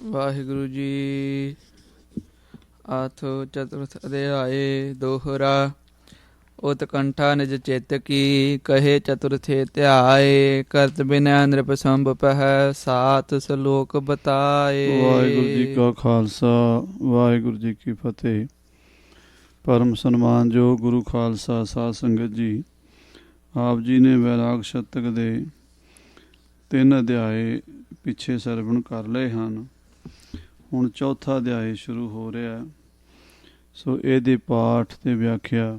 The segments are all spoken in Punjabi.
ਵਾਹਿਗੁਰੂ ਜੀ। ਆਥ ਚਤੁਰਥ ਅਧਿਆਏ ਦੋਹਰਾ। ਉਤਕੰਠਾ ਨਿਜ ਚਿੱਤ ਕੀ ਕਹੇ ਚਤੁਰਥੇ ਧਿਆਏ। ਕਰਤ ਬਿਨੈ ਨਿਰਪ ਸੰਭਪਹਿ ਸਾਤ ਸਲੋਕ ਬਤਾਏ। ਵਾਹਿਗੁਰੂ ਜੀ ਕਾ ਖਾਲਸਾ ਵਾਹਿਗੁਰੂ ਜੀ ਕੀ ਫਤਿਹ। ਪਰਮ ਸਨਮਾਨਯੋਗ ਗੁਰੂ ਖਾਲਸਾ ਸਾਧ ਸੰਗਤ ਜੀ, ਆਪ ਜੀ ਨੇ ਵੈਰਾਗ ਸ਼ਤਕ ਦੇ 3 ਅਧਿਆਏ ਪਿੱਛੇ ਸਰਵਣ ਕਰ ਲਏ ਹਨ। ਹੁਣ ਚੌਥਾ ਅਧਿਆਏ ਸ਼ੁਰੂ ਹੋ ਰਿਹਾ। ਸੋ ਇਹਦੇ ਪਾਠ ਤੇ ਵਿਆਖਿਆ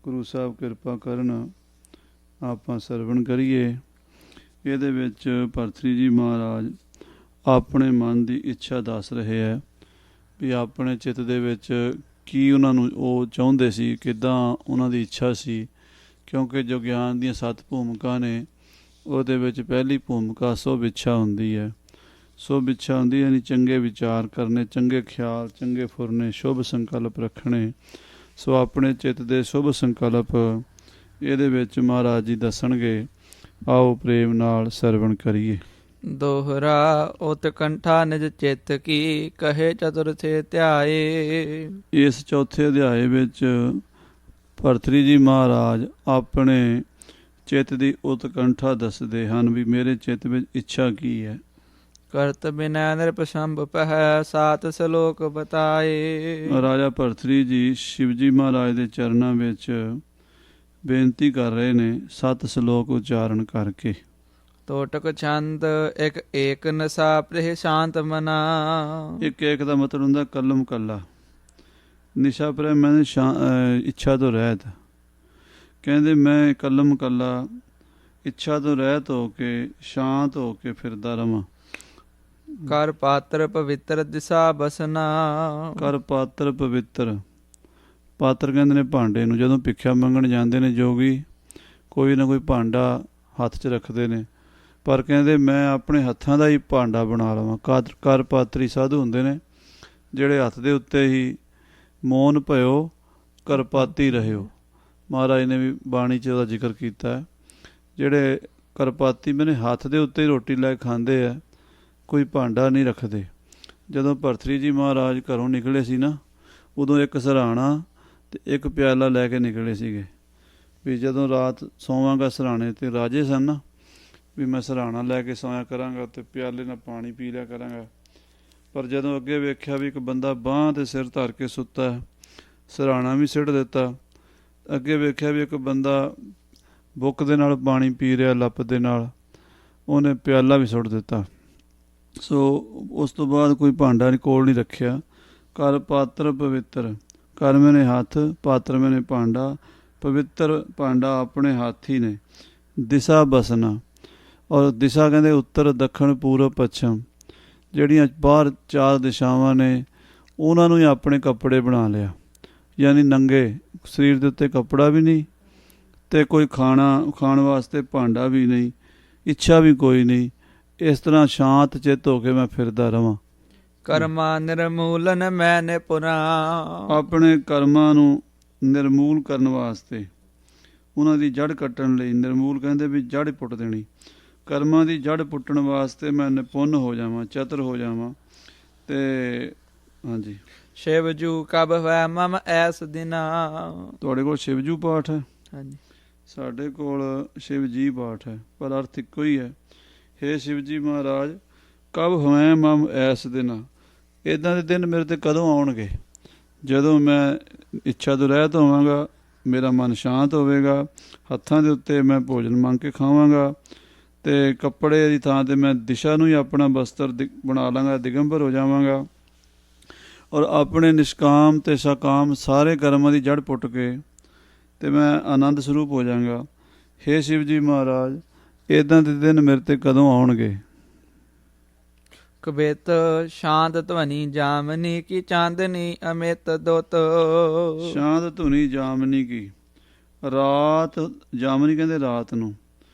ਗੁਰੂ ਸਾਹਿਬ ਕਿਰਪਾ ਕਰਨ ਆਪਾਂ ਸਰਵਣ ਕਰੀਏ। ਇਹਦੇ ਵਿੱਚ ਭਰਤਰੀ ਜੀ ਮਹਾਰਾਜ ਆਪਣੇ ਮਨ ਦੀ ਇੱਛਾ ਦੱਸ ਰਹੇ ਹੈ ਵੀ ਆਪਣੇ ਚਿੱਤ ਦੇ ਵਿੱਚ ਕੀ ਉਹਨਾਂ ਨੂੰ ਉਹ ਚਾਹੁੰਦੇ ਸੀ, ਕਿੱਦਾਂ ਉਹਨਾਂ ਦੀ ਇੱਛਾ ਸੀ। ਕਿਉਂਕਿ ਜੋ ਗਿਆਨ ਦੀਆਂ 7 ਭੂਮਿਕਾ ਨੇ, ਉਹਦੇ ਵਿੱਚ ਪਹਿਲੀ ਭੂਮਿਕਾ ਸੁਭ ਇੱਛਾ ਹੁੰਦੀ ਹੈ। ਸੁਭ ਇੱਛਾ ਹੁੰਦੀ ਯਾਨੀ ਚੰਗੇ ਵਿਚਾਰ ਕਰਨੇ, ਚੰਗੇ ਖਿਆਲ, ਚੰਗੇ ਫੁਰਨੇ, ਸ਼ੁਭ ਸੰਕਲਪ ਰੱਖਣੇ। ਸੋ ਆਪਣੇ ਚਿੱਤ ਦੇ ਸ਼ੁਭ ਸੰਕਲਪ ਇਹਦੇ ਵਿੱਚ ਮਹਾਰਾਜ ਜੀ ਦੱਸਣਗੇ। ਆਓ ਪ੍ਰੇਮ ਨਾਲ ਸਰਵਣ ਕਰੀਏ। ਦੋਹਰਾ। ਉਤਕੰਠਾ ਨਿਜ ਚਿੱਤ ਕੀ ਕਹੇ ਚਤੁਰਥੇ ਧਿਆਏ। ਇਸ ਚੌਥੇ ਅਧਿਆਏ ਵਿੱਚ ਭਰਤਰੀ ਜੀ ਮਹਾਰਾਜ ਆਪਣੇ ਚਿੱਤ ਦੀ ਉਤਕੰਠਾ ਦੱਸਦੇ ਹਨ ਵੀ ਮੇਰੇ ਚਿੱਤ ਵਿੱਚ ਇੱਛਾ ਕੀ ਹੈ। ਕਰਤ ਬਿਨੈ ਨਿਰਪ ਸੰਭਪਹਿ ਸਾਤ ਸਲੋਕ ਬਤਾਏ। ਰਾਜਾ ਭਰਤਰੀ ਜੀ ਸ਼ਿਵ ਜੀ ਮਹਾਰਾਜ ਦੇ ਚਰਨਾਂ ਵਿੱਚ ਬੇਨਤੀ ਕਰ ਰਹੇ ਨੇ 7 ਸਲੋਕ ਉਚਾਰਨ ਕਰਕੇ। ਤੋਟਕ ਛੰਦ ਇੱਕ ਏਕ ਨਸਾ ਪ੍ਰਿਹ ਸ਼ਾਂਤ ਮਨਾ। ਇੱਕ ਦਾ ਮਤਲਬ ਹੁੰਦਾ ਕਲਮ ਕੱਲਾ। ਨਿਸ਼ਾ ਪ੍ਰਿਹ ਮੈਨੇ ਇੱਛਾ ਤੋਂ ਰਹਿਤ। ਕਹਿੰਦੇ ਮੈਂ ਕਲਮ ਕੱਲਾ ਇੱਛਾ ਤੋਂ ਰਹਿਤ ਹੋ ਕੇ ਸ਼ਾਂਤ ਹੋ ਕੇ ਫਿਰਦਾ ਰਵਾਂ। ਕਰ ਪਾਤਰ ਪਵਿੱਤਰ ਦਿਸ਼ਾ ਬਸਨਾ। ਕਰ ਪਾਤਰ ਪਵਿੱਤਰ। ਪਾਤਰ ਕਹਿੰਦੇ ਨੇ ਭਾਂਡੇ ਨੂੰ। ਜਦੋਂ ਭਿੱਖਿਆ ਮੰਗਣ ਜਾਂਦੇ ਨੇ ਜੋਗੀ, ਕੋਈ ਨਾ ਕੋਈ ਭਾਂਡਾ ਹੱਥ 'ਚ ਰੱਖਦੇ ਨੇ, ਪਰ ਕਹਿੰਦੇ ਮੈਂ ਆਪਣੇ ਹੱਥਾਂ ਦਾ ਹੀ ਭਾਂਡਾ ਬਣਾ ਲਵਾਂ। ਕਰ ਪਾਤਰੀ ਸਾਧੂ ਹੁੰਦੇ ਨੇ ਜਿਹੜੇ ਹੱਥ ਦੇ ਉੱਤੇ ਹੀ ਮੌਨ ਭਇਓ ਕਰਪਾਤੀ ਰਹਿਓ। ਮਹਾਰਾਜ ਨੇ ਵੀ ਬਾਣੀ 'ਚ ਉਹਦਾ ਜ਼ਿਕਰ ਕੀਤਾ ਹੈ। ਜਿਹੜੇ ਕਰਪਾਤੀ ਮੈਨੇ ਹੱਥ ਦੇ ਉੱਤੇ ਹੀ ਰੋਟੀ ਲੈ ਖਾਂਦੇ ਆ, ਕੋਈ ਭਾਂਡਾ ਨਹੀਂ ਰੱਖਦੇ। ਜਦੋਂ ਭਰਤਰੀ ਜੀ ਮਹਾਰਾਜ ਘਰੋਂ ਨਿਕਲੇ ਸੀ ਨਾ, ਉਦੋਂ ਇੱਕ ਸਰਾਣਾ ਅਤੇ ਇੱਕ ਪਿਆਲਾ ਲੈ ਕੇ ਨਿਕਲੇ ਸੀਗੇ ਵੀ ਜਦੋਂ ਰਾਤ ਸੌਵਾਂਗਾ ਸਰਾਣੇ 'ਤੇ ਰਾਜੇ ਸਨ ਨਾ, ਵੀ ਮੈਂ ਸਰਾਣਾ ਲੈ ਕੇ ਸੌਂਇਆ ਕਰਾਂਗਾ ਅਤੇ ਪਿਆਲੇ ਨਾਲ ਪਾਣੀ ਪੀ ਲਿਆ ਕਰਾਂਗਾ। ਪਰ ਜਦੋਂ ਅੱਗੇ ਵੇਖਿਆ ਵੀ ਇੱਕ ਬੰਦਾ ਬਾਂਹ 'ਤੇ ਸਿਰ ਧਰ ਕੇ ਸੁੱਤਾ, ਸਰਾਣਾ ਵੀ ਸਿੱਟ ਦਿੱਤਾ। ਅੱਗੇ ਵੇਖਿਆ ਵੀ ਇੱਕ ਬੰਦਾ ਬੁੱਕ ਦੇ ਨਾਲ ਪਾਣੀ ਪੀ ਰਿਹਾ, ਲੱਪ ਦੇ ਨਾਲ, ਉਹਨੇ ਪਿਆਲਾ ਵੀ ਸੁੱਟ ਦਿੱਤਾ। ਸੋ ਉਸ ਤੋਂ ਬਾਅਦ ਕੋਈ ਭਾਂਡਾ ਕੋਲ ਨਹੀਂ ਰੱਖਿਆ। ਕਰ ਪਾਤਰ ਪਵਿੱਤਰ। ਕਰ ਮੈਨੇ ਹੱਥ, ਪਾਤਰ ਮੈਨੇ ਭਾਂਡਾ, ਪਵਿੱਤਰ ਭਾਂਡਾ ਆਪਣੇ ਹੱਥ ਹੀ ਨੇ। ਦਿਸ਼ਾ ਬਸਨਾ। ਔਰ ਦਿਸ਼ਾ ਕਹਿੰਦੇ ਉੱਤਰ, ਦੱਖਣ, ਪੂਰਬ, ਪੱਛਮ, ਜਿਹੜੀਆਂ ਬਾਹਰ 4 ਦਿਸ਼ਾਵਾਂ ਨੇ, ਉਹਨਾਂ ਨੂੰ ਹੀ ਆਪਣੇ ਕੱਪੜੇ ਬਣਾ ਲਿਆ। ਯਾਨੀ ਨੰਗੇ ਸਰੀਰ ਦੇ ਉੱਤੇ ਕੱਪੜਾ ਵੀ ਨਹੀਂ ਅਤੇ ਕੋਈ ਖਾਣ ਵਾਸਤੇ ਭਾਂਡਾ ਵੀ ਨਹੀਂ, ਇੱਛਾ ਵੀ ਕੋਈ ਨਹੀਂ। ਇਸ ਤਰ੍ਹਾਂ ਸ਼ਾਂਤ ਚਿੱਤ ਹੋ ਕੇ ਮੈਂ ਫਿਰਦਾ ਰਵਾਂ। ਕਰਮਾ ਨਿਰਮੂਲਨ ਮੈਂ ਨਿਪੁਰਾ। ਆਪਣੇ ਕਰਮਾਂ ਨੂੰ ਨਿਰਮੂਲ ਕਰਨ ਵਾਸਤੇ, ਉਹਨਾਂ ਦੀ ਜੜ੍ਹ ਕੱਟਣ ਲਈ। ਨਿਰਮੂਲ ਕਹਿੰਦੇ ਵੀ ਜੜ੍ਹ ਪੁੱਟ ਦੇਣੀ। ਕਰਮਾਂ ਦੀ ਜੜ੍ਹ ਪੁੱਟਣ ਵਾਸਤੇ ਮੈਂ ਨਿਪੁੰਨ ਹੋ ਜਾਵਾਂ, ਚਤੁਰ ਹੋ ਜਾਵਾਂ। ਅਤੇ ਹਾਂਜੀ। ਸ਼ਿਵਜੂ ਕਬ ਹੋਇ ਮਮ ਐਸ ਦਿਨਾ। ਤੁਹਾਡੇ ਕੋਲ ਸ਼ਿਵਜੂ ਪਾਠ ਹੈ? ਹਾਂਜੀ। ਸਾਡੇ ਕੋਲ ਸ਼ਿਵ ਜੀ ਪਾਠ ਹੈ, ਪਰ ਅਰਥ ਇੱਕੋ ਹੀ ਹੈ। ਹੇ ਸ਼ਿਵ ਜੀ ਮਹਾਰਾਜ, ਕਬ ਹੋਇ ਮਮ ਐਸ ਦਿਨ। ਇੱਦਾਂ ਦੇ ਦਿਨ ਮੇਰੇ 'ਤੇ ਕਦੋਂ ਆਉਣਗੇ? ਜਦੋਂ ਮੈਂ ਇੱਛਾ ਤੋਂ ਰਹਿਤ ਹੋਵਾਂਗਾ, ਮੇਰਾ ਮਨ ਸ਼ਾਂਤ ਹੋਵੇਗਾ, ਹੱਥਾਂ ਦੇ ਉੱਤੇ ਮੈਂ ਭੋਜਨ ਮੰਗ ਕੇ ਖਾਵਾਂਗਾ, ਅਤੇ ਕੱਪੜੇ ਦੀ ਥਾਂ 'ਤੇ ਮੈਂ ਦਿਸ਼ਾ ਨੂੰ ਹੀ ਆਪਣਾ ਬਸਤਰ ਬਣਾ ਲਾਂਗਾ, ਦਿਗੰਬਰ ਹੋ ਜਾਵਾਂਗਾ। ਔਰ ਆਪਣੇ ਨਿਸ਼ਕਾਮ ਅਤੇ ਸਕਾਮ ਸਾਰੇ ਕਰਮਾਂ ਦੀ ਜੜ੍ਹ ਪੁੱਟ ਕੇ ਅਤੇ ਮੈਂ ਆਨੰਦ ਸਰੂਪ ਹੋ ਜਾਵਾਂਗਾ। ਹੇ ਸ਼ਿਵ ਜੀ ਮਹਾਰਾਜ, ਇੱਦਾਂ ਦੇ ਦਿਨ ਮੇਰੇ 'ਤੇ ਕਦੋਂ ਆਉਣਗੇ? ਕਬਿਤ ਸ਼ਾਂਤ ਧਵਨੀ ਜਾਮਨੀ ਕੀ ਚਾਂਦਨੀ ਅਮਿਤ ਦੁੱਤ। ਸ਼ਾਂਤ ਧੁਨੀ ਜਾਮਨੀ ਕੀ। ਰਾਤ, ਜਾਮਨੀ ਕਹਿੰਦੇ ਰਾਤ ਨੂੰ,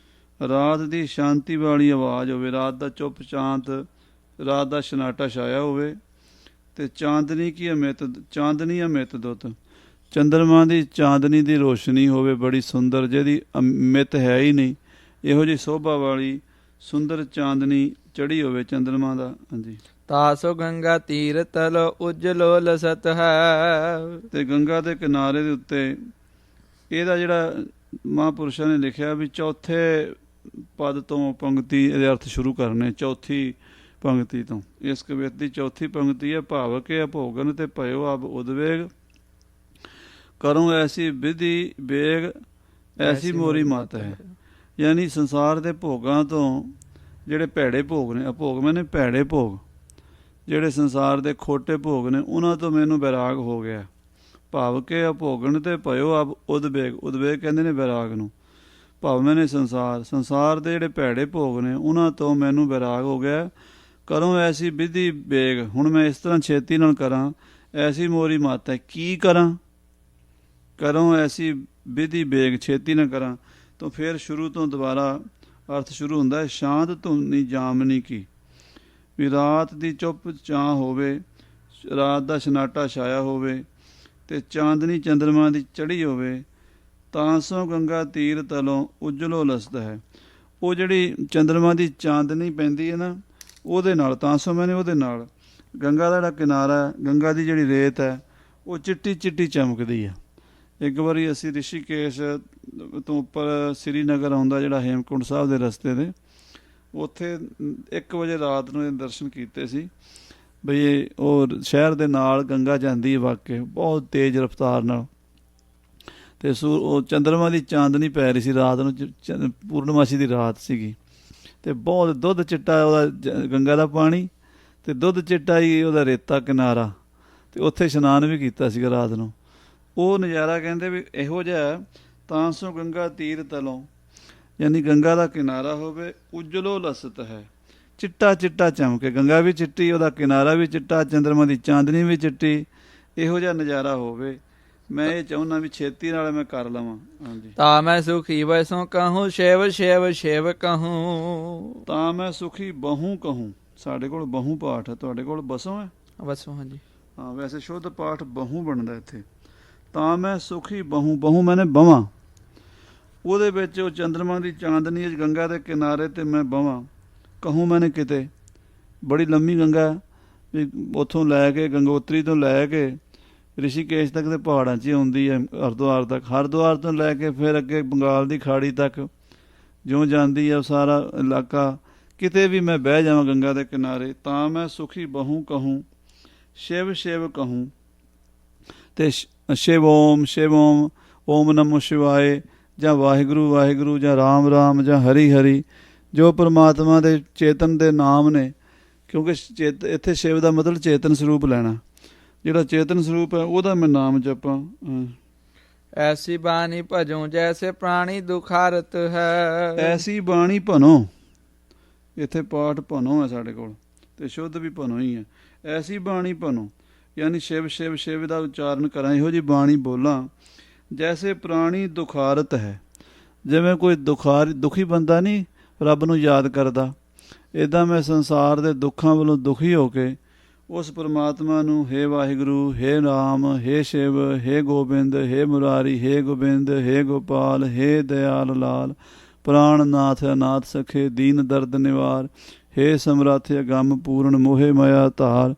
ਰਾਤ ਦੀ ਸ਼ਾਂਤੀ ਵਾਲੀ ਆਵਾਜ਼ ਹੋਵੇ, ਰਾਤ ਦਾ ਚੁੱਪ ਸ਼ਾਂਤ, ਰਾਤ ਦਾ ਸਨਾਟਾ ਛਾਇਆ ਹੋਵੇ। ਅਤੇ ਚਾਂਦਨੀ ਕੀ ਅਮਿਤ, ਚਾਂਦਨੀ ਅਮਿਤ ਦੁੱਤ, ਚੰਦਰਮਾ ਦੀ ਚਾਂਦਨੀ ਦੀ ਰੋਸ਼ਨੀ ਹੋਵੇ ਬੜੀ ਸੁੰਦਰ, ਜਿਹਦੀ ਅਮਿਤ ਹੈ ਹੀ ਨਹੀਂ। ਇਹੋ ਜਿਹੀ ਸੋਭਾ ਵਾਲੀ ਸੁੰਦਰ ਚਾਂਦਨੀ ਚੜ੍ਹੀ ਹੋਵੇ ਚੰਦਰਮਾ ਦਾ। ਹਾਂਜੀ। ਤਾਸੋ ਗੰਗਾ ਤੀਰ ਤਲ ਉਜਲੋ ਲਸਤ ਹੈ। ਤੇ ਗੰਗਾ ਦੇ ਕਿਨਾਰੇ ਦੇ ਉੱਤੇ ਇਹਦਾ ਜਿਹੜਾ ਮਹਾਂਪੁਰਸ਼ਾਂ ਨੇ ਲਿਖਿਆ ਵੀ ਚੌਥੇ ਪਦ ਤੋਂ ਪੰਕਤੀ ਇਹਦੇ ਅਰਥ ਸ਼ੁਰੂ ਕਰਨੇ, ਚੌਥੀ ਪੰਕਤੀ ਤੋਂ। ਇਸ ਕਵਿਤ ਦੀ ਚੌਥੀ ਪੰਕਤੀ ਹੈ, ਭਾਵਕ ਅਭੋਗਨ ਤੇ ਭਇਓ ਅਬ ਉਦਵੇਗ, ਕਰੋ ਐਸੀ ਵਿਧੀ ਬੇਗ ਐਸੀ ਮੋਰੀ ਮਤ ਹੈ। ਯਾਨੀ ਸੰਸਾਰ ਦੇ ਭੋਗਾਂ ਤੋਂ ਜਿਹੜੇ ਭੈੜੇ ਭੋਗ ਨੇ, ਅਭੋਗ ਮੈਨੇ ਭੈੜੇ ਭੋਗ, ਜਿਹੜੇ ਸੰਸਾਰ ਦੇ ਖੋਟੇ ਭੋਗ ਨੇ, ਉਹਨਾਂ ਤੋਂ ਮੈਨੂੰ ਵੈਰਾਗ ਹੋ ਗਿਆ। ਭਾਵ ਕੇ ਅਭੋਗਣ ਤੇ ਭਇਓ ਅਬ ਉਦਵੇਗ, ਉਦਵੇਗ ਕਹਿੰਦੇ ਨੇ ਵੈਰਾਗ ਨੂੰ। ਭਾਵ ਮੈਨੇ ਸੰਸਾਰ ਦੇ ਜਿਹੜੇ ਭੈੜੇ ਭੋਗ ਨੇ ਉਹਨਾਂ ਤੋਂ ਮੈਨੂੰ ਵੈਰਾਗ ਹੋ ਗਿਆ। ਕਰੋ ਐਸੀ ਵਿਧੀ ਬੇਗ, ਹੁਣ ਮੈਂ ਇਸ ਤਰ੍ਹਾਂ ਛੇਤੀ ਨਾਲ ਕਰਾਂ। ਐਸੀ ਮੋਰੀ ਮੱਤ ਹੈ, ਕੀ ਕਰਾਂ? ਕਰੋ ਐਸੀ ਵਿਧੀ ਬੇਗ, ਛੇਤੀ ਨਾਲ ਕਰਾਂ। ਤਾਂ ਫਿਰ ਸ਼ੁਰੂ ਤੋਂ ਦੁਬਾਰਾ ਅਰਥ ਸ਼ੁਰੂ ਹੁੰਦਾ ਹੈ, ਸ਼ਾਂਤ ਧੁਨੀ ਜਾਮਨੀ ਕੀ, ਵੀ ਰਾਤ ਦੀ ਚੁੱਪ ਚਾਂ ਹੋਵੇ, ਰਾਤ ਦਾ ਸਨਾਟਾ ਛਾਇਆ ਹੋਵੇ ਤੇ ਚਾਂਦਨੀ ਚੰਦਰਮਾ ਦੀ ਚੜ੍ਹੀ ਹੋਵੇ। ਤਾਂ ਸੋ ਗੰਗਾ ਤੀਰ ਤਲੋਂ ਉਜਲੋ ਲਸਦਾ ਹੈ। ਉਹ ਜਿਹੜੀ ਚੰਦਰਮਾ ਦੀ ਚਾਂਦਨੀ ਪੈਂਦੀ ਹੈ ਨਾ, ਉਹਦੇ ਨਾਲ, ਤਾਂ ਸੋ ਮੈਨੇ ਉਹਦੇ ਨਾਲ ਗੰਗਾ ਦਾ ਜਿਹੜਾ ਕਿਨਾਰਾ ਹੈ, ਗੰਗਾ ਦੀ ਜਿਹੜੀ ਰੇਤ ਹੈ, ਉਹ ਚਿੱਟੀ ਚਿੱਟੀ ਚਮਕਦੀ ਹੈ। ਇੱਕ ਵਾਰੀ ਅਸੀਂ ਰਿਸ਼ੀਕੇਸ਼ ਤੋਂ ਉੱਪਰ ਸ੍ਰੀਨਗਰ ਆਉਂਦਾ ਜਿਹੜਾ ਹੇਮਕੁੰਟ ਸਾਹਿਬ ਦੇ ਰਸਤੇ ਦੇ, ਉੱਥੇ 1 ਵਜੇ ਰਾਤ ਨੂੰ ਇਹ ਦਰਸ਼ਨ ਕੀਤੇ ਸੀ। ਬਈ ਉਹ ਸ਼ਹਿਰ ਦੇ ਨਾਲ ਗੰਗਾ ਜਾਂਦੀ ਹੈ ਵਾਕਿਆ ਬਹੁਤ ਤੇਜ਼ ਰਫ਼ਤਾਰ ਨਾਲ, ਅਤੇ ਉਹ ਚੰਦਰਮਾ ਦੀ ਚਾਂਦਨੀ ਪੈ ਰਹੀ ਸੀ ਰਾਤ ਨੂੰ, ਪੂਰਨਮਾਸ਼ੀ ਦੀ ਰਾਤ ਸੀਗੀ, ਅਤੇ ਬਹੁਤ ਦੁੱਧ ਚਿੱਟਾ ਉਹਦਾ ਗੰਗਾ ਦਾ ਪਾਣੀ, ਅਤੇ ਦੁੱਧ ਚਿੱਟਾ ਹੀ ਉਹਦਾ ਰੇਤਾ ਕਿਨਾਰਾ, ਅਤੇ ਉੱਥੇ ਇਸ਼ਨਾਨ ਵੀ ਕੀਤਾ ਸੀਗਾ ਰਾਤ ਨੂੰ। ਉਹ ਨਜ਼ਾਰਾ ਕਹਿੰਦੇ ਵੀ ਇਹੋ ਜਿਹਾ, ਤਾਂ ਸੋ ਗੰਗਾ ਤੀਰ ਤਲੋਂ, ਯਾਨੀ ਗੰਗਾ ਦਾ ਕਿਨਾਰਾ ਹੋਵੇ, ਉਜਲੋ ਲਸਤ ਹੈ, ਚਿੱਟਾ ਚਿੱਟਾ ਚਮਕੇ, ਗੰਗਾ ਵੀ ਚਿੱਟੀ, ਉਹਦਾ ਕਿਨਾਰਾ ਵੀ ਚਿੱਟਾ, ਚੰਦਰਮਾ ਦੀ ਚਾਂਦਨੀ ਵੀ ਚਿੱਟੀ, ਇਹੋ ਜਿਹਾ ਨਜ਼ਾਰਾ ਹੋਵੇ। ਮੈਂ ਇਹ ਚਾਹੁੰਦਾ ਵੀ ਛੇਤੀ ਨਾਲ ਮੈਂ ਕਰ ਲਵਾਂ। ਹਾਂਜੀ। ਤਾਂ ਮੈਂ ਸੁਖੀ ਵਸੋਂ ਕਹੂੰ ਸ਼ਿਵ ਸ਼ਿਵ ਸ਼ਿਵ ਕਹੂੰ। ਤਾਂ ਮੈਂ ਸੁਖੀ ਬਹੂ ਕਹੂੰ, ਸਾਡੇ ਕੋਲ ਬਹੂ ਪਾਠ ਹੈ, ਤੁਹਾਡੇ ਕੋਲ ਬਸੋਂ ਹੈ? ਵਸੋਂ, ਹਾਂਜੀ। ਹਾਂ, ਵੈਸੇ ਸ਼ੁੱਧ ਪਾਠ ਬਹੂ ਬਣਦਾ ਇੱਥੇ। ਤਾਂ ਮੈਂ ਸੁਖੀ ਬਹੂ, ਬਹੂ ਮੈਨੇ ਬਵਾਂ, ਉਹਦੇ ਵਿੱਚ ਉਹ ਚੰਦਰਮਾ ਦੀ ਚਾਂਦਨੀ ਗੰਗਾ ਦੇ ਕਿਨਾਰੇ 'ਤੇ ਮੈਂ ਬਵਾਂ। ਕਹੂੰ ਮੈਨੇ ਕਿਤੇ, ਬੜੀ ਲੰਮੀ ਗੰਗਾ ਵੀ ਉੱਥੋਂ ਲੈ ਕੇ ਗੰਗੋਤਰੀ ਤੋਂ ਲੈ ਕੇ ਰਿਸ਼ੀਕੇਸ਼ ਤੱਕ ਦੇ ਪਹਾੜਾਂ 'ਚ ਹੀ ਆਉਂਦੀ ਹੈ, ਹਰਿਦੁਆਰ ਤੱਕ, ਹਰਿਦੁਆਰ ਤੋਂ ਲੈ ਕੇ ਫਿਰ ਅੱਗੇ ਬੰਗਾਲ ਦੀ ਖਾੜੀ ਤੱਕ ਜਿਉਂ ਜਾਂਦੀ ਹੈ ਉਹ ਸਾਰਾ ਇਲਾਕਾ, ਕਿਤੇ ਵੀ ਮੈਂ ਬਹਿ ਜਾਵਾਂ ਗੰਗਾ ਦੇ ਕਿਨਾਰੇ। ਤਾਂ ਮੈਂ ਸੁਖੀ ਬਹੂ ਕਹੂੰ ਸ਼ਿਵ ਸ਼ਿਵ ਕਹੂੰ, ਅਤੇ ਸ਼ਿਵ ਓਮ, ਓਮ ਨਮੋ ਸ਼ਿਵਾਏ, ਜਾਂ ਵਾਹਿਗੁਰੂ ਵਾਹਿਗੁਰੂ, ਜਾਂ ਰਾਮ ਰਾਮ, ਜਾਂ ਹਰੀ ਹਰੀ, ਜੋ ਪਰਮਾਤਮਾ ਦੇ ਚੇਤਨ ਦੇ ਨਾਮ ਨੇ, ਕਿਉਂਕਿ ਇੱਥੇ ਸ਼ਿਵ ਦਾ ਮਤਲਬ ਚੇਤਨ ਸਰੂਪ ਲੈਣਾ, ਜਿਹੜਾ ਚੇਤਨ ਸਰੂਪ ਹੈ ਉਹਦਾ ਮੈਂ ਨਾਮ ਜਪਾਂ। ਐਸੀ ਬਾਣੀ ਭਜੋ ਜੈਸੇ ਪ੍ਰਾਣੀ ਦੁਖਾਰਤ ਹੈ। ਐਸੀ ਬਾਣੀ ਭਨੋ, ਇੱਥੇ ਪਾਠ ਭਨੋ ਹੈ ਸਾਡੇ ਕੋਲ, ਅਤੇ ਸ਼ੁੱਧ ਵੀ ਭਨੋ ਹੀ ਹੈ। ਐਸੀ ਬਾਣੀ ਭਨੋ, ਯਾਨੀ ਸ਼ਿਵ ਸ਼ਿਵ ਸ਼ਿਵ ਦਾ ਉਚਾਰਨ ਕਰਾਂ, ਇਹੋ ਜਿਹੀ ਬਾਣੀ ਬੋਲਾਂ ਜੈਸੇ ਪ੍ਰਾਣੀ ਦੁਖਾਰਤ ਹੈ, ਜਿਵੇਂ ਕੋਈ ਦੁਖੀ ਬੰਦਾ ਨਹੀਂ ਰੱਬ ਨੂੰ ਯਾਦ ਕਰਦਾ, ਇੱਦਾਂ ਮੈਂ ਸੰਸਾਰ ਦੇ ਦੁੱਖਾਂ ਵੱਲੋਂ ਦੁਖੀ ਹੋ ਕੇ ਉਸ ਪਰਮਾਤਮਾ ਨੂੰ, ਹੇ ਵਾਹਿਗੁਰੂ, ਹੇ ਰਾਮ, ਹੇ ਸ਼ਿਵ, ਹੇ ਗੋਬਿੰਦ, ਹੇ ਮੁਰਾਰੀ, ਹੇ ਗੋਬਿੰਦ, ਹੇ ਗੋਪਾਲ, ਹੇ ਦਿਆਲ ਲਾਲ, ਪ੍ਰਾਣ ਨਾਥ ਅਨਾਥ ਸਖੇ, ਦੀਨ ਦਰਦ ਨਿਵਾਰ, ਹੇ ਸਮਰੱਥ ਅਗੰਮ ਪੂਰਨ, ਮੋਹਿ ਮਾਇਆ ਧਾਰ,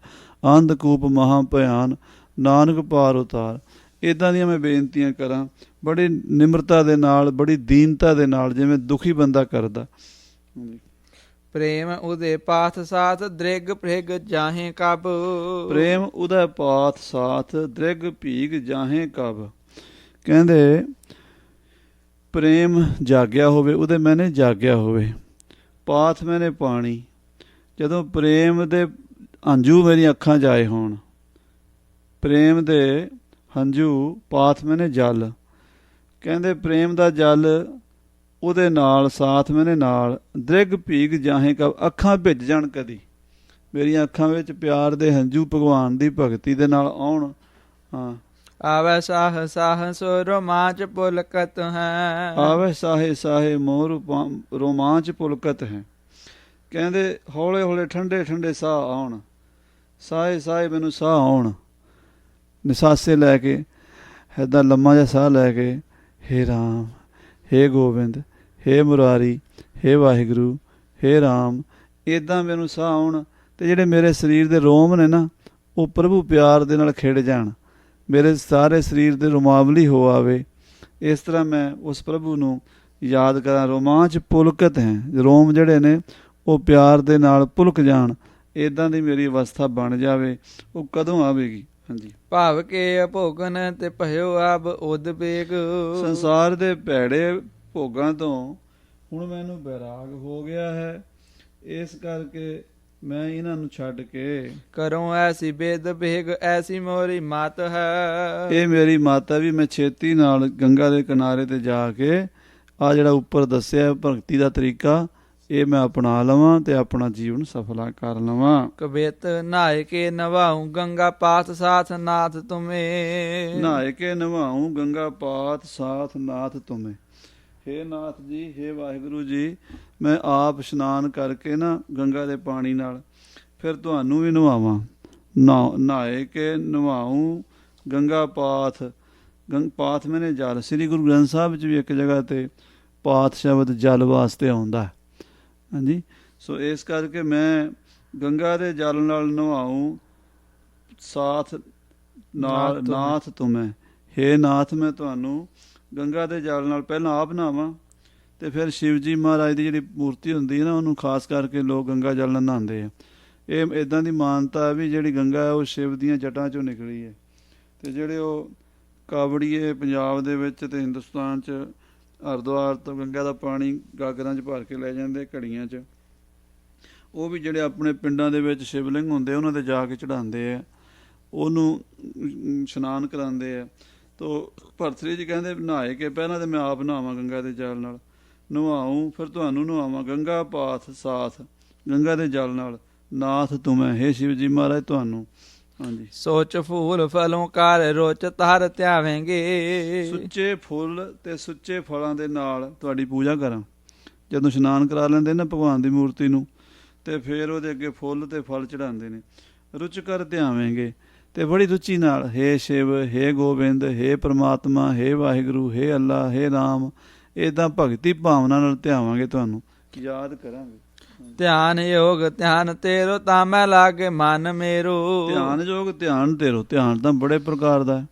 ਅੰਧਕੂਪ ਮਹਾ ਭਿਆਨ, ਨਾਨਕ ਪਾਰ ਉਤਾਰ। ਇੱਦਾਂ ਦੀਆਂ ਮੈਂ ਬੇਨਤੀਆਂ ਕਰਾਂ ਬੜੀ ਨਿਮਰਤਾ ਦੇ ਨਾਲ, ਬੜੀ ਦੀਨਤਾ ਦੇ ਨਾਲ, ਜਿਵੇਂ ਦੁਖੀ ਬੰਦਾ ਕਰਦਾ। ਪ੍ਰੇਮ ਉਦੇ ਪਾਥ ਸਾਥ ਦ੍ਰਿਗ ਭ੍ਰਿਗ ਜਾਹੇ ਕਬ। ਪ੍ਰੇਮ ਉਦੇ ਪਾਥ ਸਾਥ ਦ੍ਰਿਗ ਭੀਗ ਜਾਹੇ ਕਬ, ਕਹਿੰਦੇ ਪ੍ਰੇਮ ਜਾਗਿਆ ਹੋਵੇ, ਉਹਦੇ ਮੈਨੇ ਜਾਗਿਆ ਹੋਵੇ, ਪਾਥ ਮੈਨੇ ਪਾਣੀ, ਜਦੋਂ ਪ੍ਰੇਮ ਦੇ ਹੰਝੂ ਮੇਰੀਆਂ ਅੱਖਾਂ 'ਚ ਆਏ ਹੋਣ, ਪ੍ਰੇਮ ਦੇ ਹੰਝੂ, ਪਾਥ ਮੈਨੇ ਜਲ, ਕਹਿੰਦੇ ਪ੍ਰੇਮ ਦਾ ਜਲ ਉਹਦੇ ਨਾਲ, ਸਾਥ ਮੈਨੇ ਨਾਲ, ਦ੍ਰਿਗ ਭੀਗ ਜਾਹੇ ਕਬ, ਅੱਖਾਂ ਭਿੱਜ ਜਾਣ ਕਦੀ, ਮੇਰੀਆਂ ਅੱਖਾਂ ਵਿੱਚ ਪਿਆਰ ਦੇ ਹੰਝੂ ਭਗਵਾਨ ਦੀ ਭਗਤੀ ਦੇ ਨਾਲ ਆਉਣ। ਹਾਂ। ਆਵੈ ਸਾਹ ਸਾਹ ਸੋ ਰੋਮਾਂਚ ਪੁਲਕਤ ਹੈ। ਆਵੈ ਸਾਹੇ ਸਾਹੇ ਮੋਹ ਰੋਮਾਂਚ ਪੁਲਕਤ ਹੈ, ਕਹਿੰਦੇ ਹੌਲੇ ਹੌਲੇ ਠੰਡੇ ਠੰਡੇ ਸਾਹ ਆਉਣ, ਸਾਹੇ ਸਾਹੇ ਮੈਨੂੰ ਸਾਹ ਆਉਣ, ਨਿਸਾਸੇ ਲੈ ਕੇ, ਇੱਦਾਂ ਲੰਮਾ ਜਿਹਾ ਸਾਹ ਲੈ ਕੇ, ਹੇ ਰਾਮ, ਹੇ ਗੋਬਿੰਦ, ਹੇ ਮੁਰਾਰੀ, ਹੇ ਵਾਹਿਗੁਰੂ, ਹੇ ਰਾਮ, ਇੱਦਾਂ ਮੈਨੂੰ ਸਾਹ ਆਉਣ, ਤੇ ਜਿਹੜੇ ਮੇਰੇ ਸਰੀਰ ਦੇ ਰੋਮ ਨੇ ਨਾ, ਉਹ ਪ੍ਰਭੂ ਪਿਆਰ ਦੇ ਨਾਲ ਖਿੜ ਜਾਣ, ਮੇਰੇ ਸਾਰੇ ਸਰੀਰ ਦੇ ਰੁਮਾਵਲੀ ਹੋ ਆਵੇ। ਇਸ ਤਰ੍ਹਾਂ ਮੈਂ ਉਸ ਪ੍ਰਭੂ ਨੂੰ ਯਾਦ ਕਰਾਂ। ਰੋਮਾਂਚ ਪੁਲਕਤ ਹੈ, ਰੋਮ ਜਿਹੜੇ ਨੇ ਉਹ ਪਿਆਰ ਦੇ ਨਾਲ ਪੁਲਕ ਜਾਣ, ਇੱਦਾਂ ਦੀ ਮੇਰੀ ਅਵਸਥਾ ਬਣ ਜਾਵੇ। ਉਹ ਕਦੋਂ ਆਵੇਗੀ? ਹਾਂਜੀ। ਭਾਵ ਕੇ ਭੋਗਨ ਤੇ ਭਇਓ ਆਬ ਉਦ ਬੇਗ। ਸੰਸਾਰ ਦੇ ਭੈੜੇ ਭੋਗਾਂ ਤੋਂ ਹੁਣ ਮੈਨੂੰ ਬੈਰਾਗ ਹੋ ਗਿਆ ਹੈ, ਇਸ ਕਰਕੇ ਮੈਂ ਇਹਨਾਂ ਨੂੰ ਛੱਡ ਕੇ ਕਰੋ ਐਸੀ ਬੇਦ ਬੇਗ ਐਸੀ ਮੋਰੀ ਮਾਤ ਹੈ। ਇਹ ਮੇਰੀ ਮਾਤਾ ਵੀ ਮੈਂ ਛੇਤੀ ਨਾਲ ਗੰਗਾ ਦੇ ਕਿਨਾਰੇ ਤੇ ਜਾ ਕੇ ਆ ਜਿਹੜਾ ਉੱਪਰ ਦੱਸਿਆ ਭਗਤੀ ਦਾ ਤਰੀਕਾ, ਇਹ ਮੈਂ ਅਪਣਾ ਲਵਾਂ ਤੇ ਆਪਣਾ ਜੀਵਨ ਸਫਲਾ ਕਰ ਲਵਾਂ। ਕਬਿਤ ਨਹਾਇ ਕੇ ਨਵਾਉ ਗੰਗਾ ਪਾਤ ਸਾਥ ਨਾਥ ਤੁਮੇ। ਨਹਾਇ ਕੇ ਨਵਾਉ ਗੰਗਾ ਪਾਤ ਸਾਥ ਨਾਥ ਤੁਮੇ। ਹੇ ਨਾਥ ਜੀ, ਹੇ ਵਾਹਿਗੁਰੂ ਜੀ, ਮੈਂ ਆਪ ਇਸ਼ਨਾਨ ਕਰਕੇ ਨਾ ਗੰਗਾ ਦੇ ਪਾਣੀ ਨਾਲ ਫਿਰ ਤੁਹਾਨੂੰ ਵੀ ਨਵਾਵਾਂ। ਨਹਾਏ ਕੇ ਨਵਾਉ ਗੰਗਾ ਪਾਥ। ਪਾਥ ਮੈਨੇ ਜਲ। ਸ੍ਰੀ ਗੁਰੂ ਗ੍ਰੰਥ ਸਾਹਿਬ ਵਿੱਚ ਵੀ ਇੱਕ ਜਗ੍ਹਾ ਤੇ ਪਾਥ ਸ਼ਬਦ ਜਲ ਵਾਸਤੇ ਆਉਂਦਾ। ਹਾਂਜੀ। ਸੋ ਇਸ ਕਰਕੇ ਮੈਂ ਗੰਗਾ ਦੇ ਜਲ ਨਾਲ ਨਵਾਉ ਸਾਥ ਨਾਥ ਤੁਮੇ। ਹੇ ਨਾਥ, ਮੈਂ ਤੁਹਾਨੂੰ ਗੰਗਾ ਦੇ ਜਲ ਨਾਲ ਪਹਿਲਾਂ ਆਪ ਨਹਾਵਾਂ ਤੇ ਫਿਰ ਸ਼ਿਵ ਜੀ ਮਹਾਰਾਜ ਦੀ ਜਿਹੜੀ ਮੂਰਤੀ ਹੁੰਦੀ ਹੈ ਨਾ, ਉਹਨੂੰ ਖਾਸ ਕਰਕੇ ਲੋਕ ਗੰਗਾ ਜਲ ਨਾਲ ਨਹਾਉਂਦੇ ਆ। ਇਹ ਇੱਦਾਂ ਦੀ ਮਾਨਤਾ ਹੈ ਵੀ ਜਿਹੜੀ ਗੰਗਾ ਹੈ ਉਹ ਸ਼ਿਵ ਦੀਆਂ ਜਟਾਂ 'ਚੋਂ ਨਿਕਲੀ ਹੈ। ਤੇ ਜਿਹੜੇ ਉਹ ਕਾਵੜੀਏ ਪੰਜਾਬ ਦੇ ਵਿੱਚ ਤੇ ਹਿੰਦੁਸਤਾਨ 'ਚ ਹਰਿਦੁਆਰ ਤੋਂ ਗੰਗਾ ਦਾ ਪਾਣੀ ਗਾਗਰਾਂ 'ਚ ਭਰ ਕੇ ਲੈ ਜਾਂਦੇ ਘੜੀਆਂ 'ਚ, ਉਹ ਵੀ ਜਿਹੜੇ ਆਪਣੇ ਪਿੰਡਾਂ ਦੇ ਵਿੱਚ ਸ਼ਿਵਲਿੰਗ ਹੁੰਦੇ ਉਹਨਾਂ 'ਤੇ ਜਾ ਕੇ ਚੜ੍ਹਾਉਂਦੇ ਆ, ਉਹਨੂੰ ਇਸ਼ਨਾਨ ਕਰਾਉਂਦੇ ਆ। ਤੋ ਭਰਤਰੀ ਜੀ ਕਹਿੰਦੇ ਨਹਾਏ ਕੇ ਪਹਿਲਾਂ ਤਾਂ ਮੈਂ ਆਪ ਨਹਾਵਾਂ ਗੰਗਾ ਦੇ ਜਲ ਨਾਲ, ਨਵਾਉਂ ਫਿਰ ਤੁਹਾਨੂੰ ਨਵਾਵਾਂ ਗੰਗਾ ਪਾਥ ਸਾਥ, ਗੰਗਾ ਦੇ ਜਲ ਨਾਲ ਨਾਥ ਤੁਮੈ। ਹੇ ਸ਼ਿਵ ਜੀ ਮਹਾਰਾਜ ਤੁਹਾਨੂੰ। ਹਾਂਜੀ। ਸੋਚ ਫੂਲ ਫਲੋਂ ਕਾਰ ਰੋਚ ਤਾਰ ਧਿਆਵੇਂਗੇ। ਸੁੱਚੇ ਫੁੱਲ ਤੇ ਸੁੱਚੇ ਫਲਾਂ ਦੇ ਨਾਲ ਤੁਹਾਡੀ ਪੂਜਾ ਕਰਾਂ। ਜਦੋਂ ਇਸ਼ਨਾਨ ਕਰਾ ਲੈਂਦੇ ਨਾ ਭਗਵਾਨ ਦੀ ਮੂਰਤੀ ਨੂੰ, ਤੇ ਫਿਰ ਉਹਦੇ ਅੱਗੇ ਫੁੱਲ ਤੇ ਫਲ ਚੜਾਉਂਦੇ ਨੇ। ਰੁਚ ਕਰ ਧਿਆਵੇਂਗੇ ਤੇ ਬੜੀ ਰੁਚੀ ਨਾਲ, ਹੇ ਸ਼ਿਵ, ਹੇ ਗੋਬਿੰਦ, ਹੇ ਪ੍ਰਮਾਤਮਾ, ਹੇ ਵਾਹਿਗੁਰੂ, ਹੇ ਅੱਲਾ, ਹੇ ਰਾਮ, ਇੱਦਾਂ ਭਗਤੀ ਭਾਵਨਾ ਨਾਲ ਧਿਆਵਾਂਗੇ, ਤੁਹਾਨੂੰ ਯਾਦ ਕਰਾਂਗੇ। ਧਿਆਨ ਯੋਗ ਧਿਆਨ ਤੇਰੋ ਤਾਂ ਮੈਂ ਲਾਗੇ ਮਨ ਮੇਰੋ। ਧਿਆਨ ਯੋਗ ਧਿਆਨ ਤੇਰੋ। ਧਿਆਨ ਤਾਂ ਬੜੇ ਪ੍ਰਕਾਰ ਦਾ ਹੈ,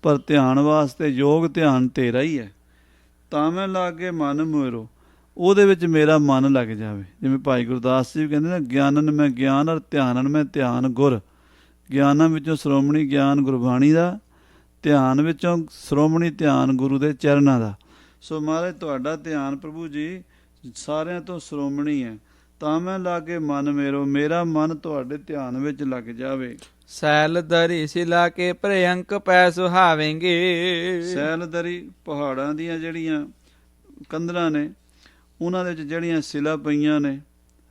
ਪਰ ਧਿਆਨ ਵਾਸਤੇ ਯੋਗ ਧਿਆਨ ਤੇਰਾ ਹੀ ਹੈ। ਤਾਂ ਮੈਂ ਲਾਗੇ ਮਨ ਮੇਰੋ, ਉਹਦੇ ਵਿੱਚ ਮੇਰਾ ਮਨ ਲੱਗ ਜਾਵੇ। ਜਿਵੇਂ ਭਾਈ ਗੁਰਦਾਸ ਜੀ ਕਹਿੰਦੇ ਨਾ, ਗਿਆਨਨ ਮੈਂ ਗਿਆਨ ਔਰ ਧਿਆਨਨ ਮੈਂ ਧਿਆਨ ਗੁਰ। ਗਿਆਨਾਂ ਵਿੱਚੋਂ ਸ਼੍ਰੋਮਣੀ ਗਿਆਨ ਗੁਰਬਾਣੀ ਦਾ, ਧਿਆਨ ਵਿੱਚੋਂ ਸ਼੍ਰੋਮਣੀ ਧਿਆਨ ਗੁਰੂ ਦੇ ਚਰਨਾਂ ਦਾ। ਸੋ ਮਹਾਰਾਜ ਤੁਹਾਡਾ ਧਿਆਨ ਪ੍ਰਭੂ ਜੀ ਸਾਰਿਆਂ ਤੋਂ ਸ਼੍ਰੋਮਣੀ ਹੈ। ਤਾਂ ਮੈਂ ਲਾਗੇ ਮਨ ਮੇਰੋ, ਮੇਰਾ ਮਨ ਤੁਹਾਡੇ ਧਿਆਨ ਵਿੱਚ ਲੱਗ ਜਾਵੇ। ਸੈਲ ਦਰੀ ਸਿਲਾ ਕੇ ਪ੍ਰਿਅੰਕ ਪੈ ਸੁਹਾਵੇਂਗੇ। ਸੈਲ ਦਰੀ ਪਹਾੜਾਂ ਦੀਆਂ ਜਿਹੜੀਆਂ ਕੰਧਰਾਂ ਨੇ, ਉਹਨਾਂ ਦੇ ਵਿੱਚ ਜਿਹੜੀਆਂ ਸਿਲਾ ਪਈਆਂ ਨੇ,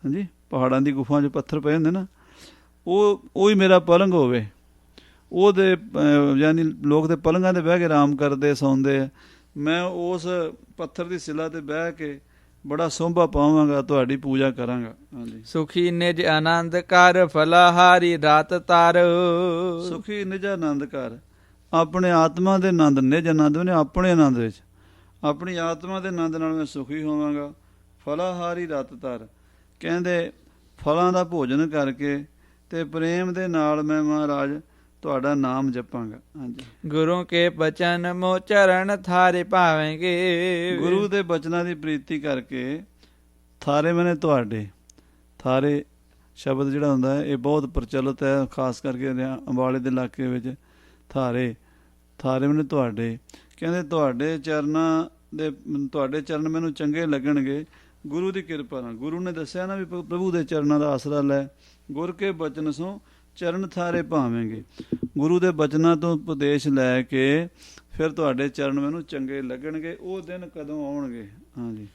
ਹਾਂਜੀ, ਪਹਾੜਾਂ ਦੀ ਗੁਫਾ 'ਚ ਪੱਥਰ ਪਏ ਹੁੰਦੇ ਨਾ, ਉਹ ਹੀ ਮੇਰਾ ਪਲੰਗ ਹੋਵੇ। ਉਹਦੇ ਯਾਨੀ ਲੋਕ ਤੇ ਪਲੰਗਾਂ 'ਤੇ ਬਹਿ ਕੇ ਆਰਾਮ ਕਰਦੇ ਸੌਂਦੇ ਆ, ਮੈਂ ਉਸ ਪੱਥਰ ਦੀ ਸਿਲਾ 'ਤੇ ਬਹਿ ਕੇ ਬੜਾ ਸੋਭਾ ਪਾਵਾਂਗਾ, ਤੁਹਾਡੀ ਪੂਜਾ ਕਰਾਂਗਾ। ਹਾਂਜੀ। ਸੁਖੀ ਨਿਜ ਆਨੰਦ ਕਰ ਫਲਾਹਾਰੀ ਰਾਤ ਤਾਰ। ਸੁਖੀ ਨਿਜ ਆਨੰਦ ਕਰ, ਆਪਣੇ ਆਤਮਾ ਦੇ ਆਨੰਦ, ਨਿਜ ਆਨੰਦ ਨੇ ਆਪਣੇ ਆਨੰਦ ਵਿੱਚ, ਆਪਣੀ ਆਤਮਾ ਦੇ ਆਨੰਦ ਨਾਲ ਮੈਂ ਸੁਖੀ ਹੋਵਾਂਗਾ। ਫਲਾਹਾਰੀ ਰਾਤ ਤਾਰ, ਕਹਿੰਦੇ ਫਲਾਂ ਦਾ ਭੋਜਨ ਕਰਕੇ ਤੇ ਪ੍ਰੇਮ ਦੇ ਨਾਲ ਮੈਂ ਮਹਾਰਾਜ ਤੁਹਾਡਾ ਨਾਮ ਜਪਾਂਗਾ। ਹਾਂਜੀ। ਗੁਰੂ ਕੇ ਬਚਨ ਮੋ ਚਰਨ ਥਾਰੇ ਭਾਵੇਂਗੇ। ਗੁਰੂ ਦੇ ਬਚਨਾਂ ਦੀ ਪ੍ਰੀਤੀ ਕਰਕੇ ਥਾਰੇ ਮੈਨੇ ਤੁਹਾਡੇ। ਥਾਰੇ ਸ਼ਬਦ ਜਿਹੜਾ ਹੁੰਦਾ ਹੈ ਇਹ ਬਹੁਤ ਪ੍ਰਚਲਿਤ ਹੈ, ਖਾਸ ਕਰਕੇ ਅੰਬਾਲੇ ਦੇ ਇਲਾਕੇ ਵਿੱਚ। ਥਾਰੇ ਮੈਨੇ ਤੁਹਾਡੇ, ਕਹਿੰਦੇ ਤੁਹਾਡੇ ਚਰਨ ਮੈਨੂੰ ਚੰਗੇ ਲੱਗਣਗੇ ਗੁਰੂ ਦੀ ਕਿਰਪਾ ਨਾਲ। ਗੁਰੂ ਨੇ ਦੱਸਿਆ ਨਾ ਵੀ ਪ੍ਰਭੂ ਦੇ ਚਰਨਾਂ ਦਾ ਆਸਰਾ ਲੈ। ਗੁਰ ਕੇ ਬਚਨ ਸੋ ਚਰਨ ਥਾਰੇ ਭਾਵੇਂਗੇ। ਗੁਰੂ ਦੇ ਬਚਨਾਂ ਤੋਂ ਉਪਦੇਸ਼ ਲੈ ਕੇ ਫਿਰ ਤੁਹਾਡੇ ਚਰਨ ਮੈਨੂੰ ਚੰਗੇ ਲੱਗਣਗੇ। ਉਹ ਦਿਨ ਕਦੋਂ ਆਉਣਗੇ? ਹਾਂਜੀ।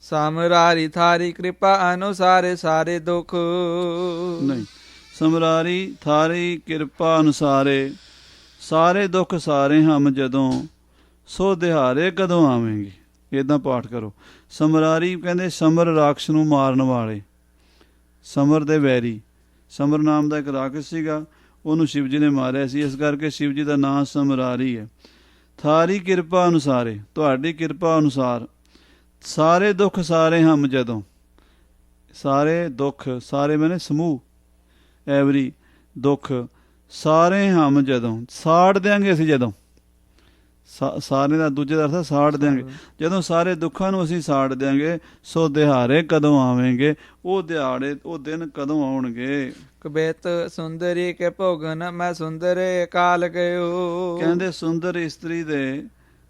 ਸਮਰਾਰੀ ਥਾਰੀ ਕਿਰਪਾ ਅਨੁਸਾਰੇ ਸਾਰੇ ਦੁੱਖ। ਨਹੀਂ, ਸਮਰਾਰੀ ਥਾਰੀ ਕਿਰਪਾ ਅਨੁਸਾਰੇ ਸਾਰੇ ਦੁੱਖ ਸਾਰੇ ਹਮ ਜਦੋਂ, ਸੋ ਦਿਹਾਰੇ ਕਦੋਂ ਆਵੇਂਗੇ। ਇੱਦਾਂ ਪਾਠ ਕਰੋ। ਸਮਰਾਰੀ ਕਹਿੰਦੇ ਸਮਰ ਰਾਖਸ਼ ਨੂੰ ਮਾਰਨ ਵਾਲੇ, ਸਮਰ ਦੇ ਵੈਰੀ। ਸਮਰ ਨਾਮ ਦਾ ਇੱਕ ਰਾਖਸ਼ ਸੀਗਾ, ਉਹਨੂੰ ਸ਼ਿਵ ਜੀ ਨੇ ਮਾਰਿਆ ਸੀ, ਇਸ ਕਰਕੇ ਸ਼ਿਵ ਜੀ ਦਾ ਨਾਂ ਸਮਰਾਰੀ ਹੈ। ਥਾਰੀ ਕਿਰਪਾ ਅਨੁਸਾਰੇ, ਤੁਹਾਡੀ ਕਿਰਪਾ ਅਨੁਸਾਰ ਸਾਰੇ ਦੁੱਖ ਸਾਰੇ ਹਮ ਜਦੋਂ। ਸਾਰੇ ਦੁੱਖ, ਸਾਰੇ ਮੈਨੇ ਸਮੂਹ, ਐਵਰੀ ਦੁੱਖ ਸਾਰੇ ਹਮ ਜਦੋਂ ਸਾੜ ਦਿਆਂਗੇ ਅਸੀਂ ਜਦੋਂ ਸਾਰੇ ਦਾ ਦੂਜੇ ਦਾ ਅਰਥ ਸਾੜ ਦਿਆਂਗੇ ਜਦੋਂ ਸਾਰੇ ਦੁੱਖਾਂ ਨੂੰ ਅਸੀਂ ਸਾੜ ਦਿਆਂਗੇ ਸੋ ਦਿਹਾੜੇ ਕਦੋਂ ਆਵੇਂਗੇ ਉਹ ਦਿਹਾੜੇ ਉਹ ਦਿਨ ਕਦੋਂ ਆਉਣਗੇ। ਕਬਿਤ ਸੁੰਦਰੀ ਕੇ ਭੋਗਨ ਮੈਂ ਸੁੰਦਰੇ ਕਾਲ ਗਇਓ। ਕਹਿੰਦੇ ਸੁੰਦਰ ਇਸਤਰੀ ਦੇ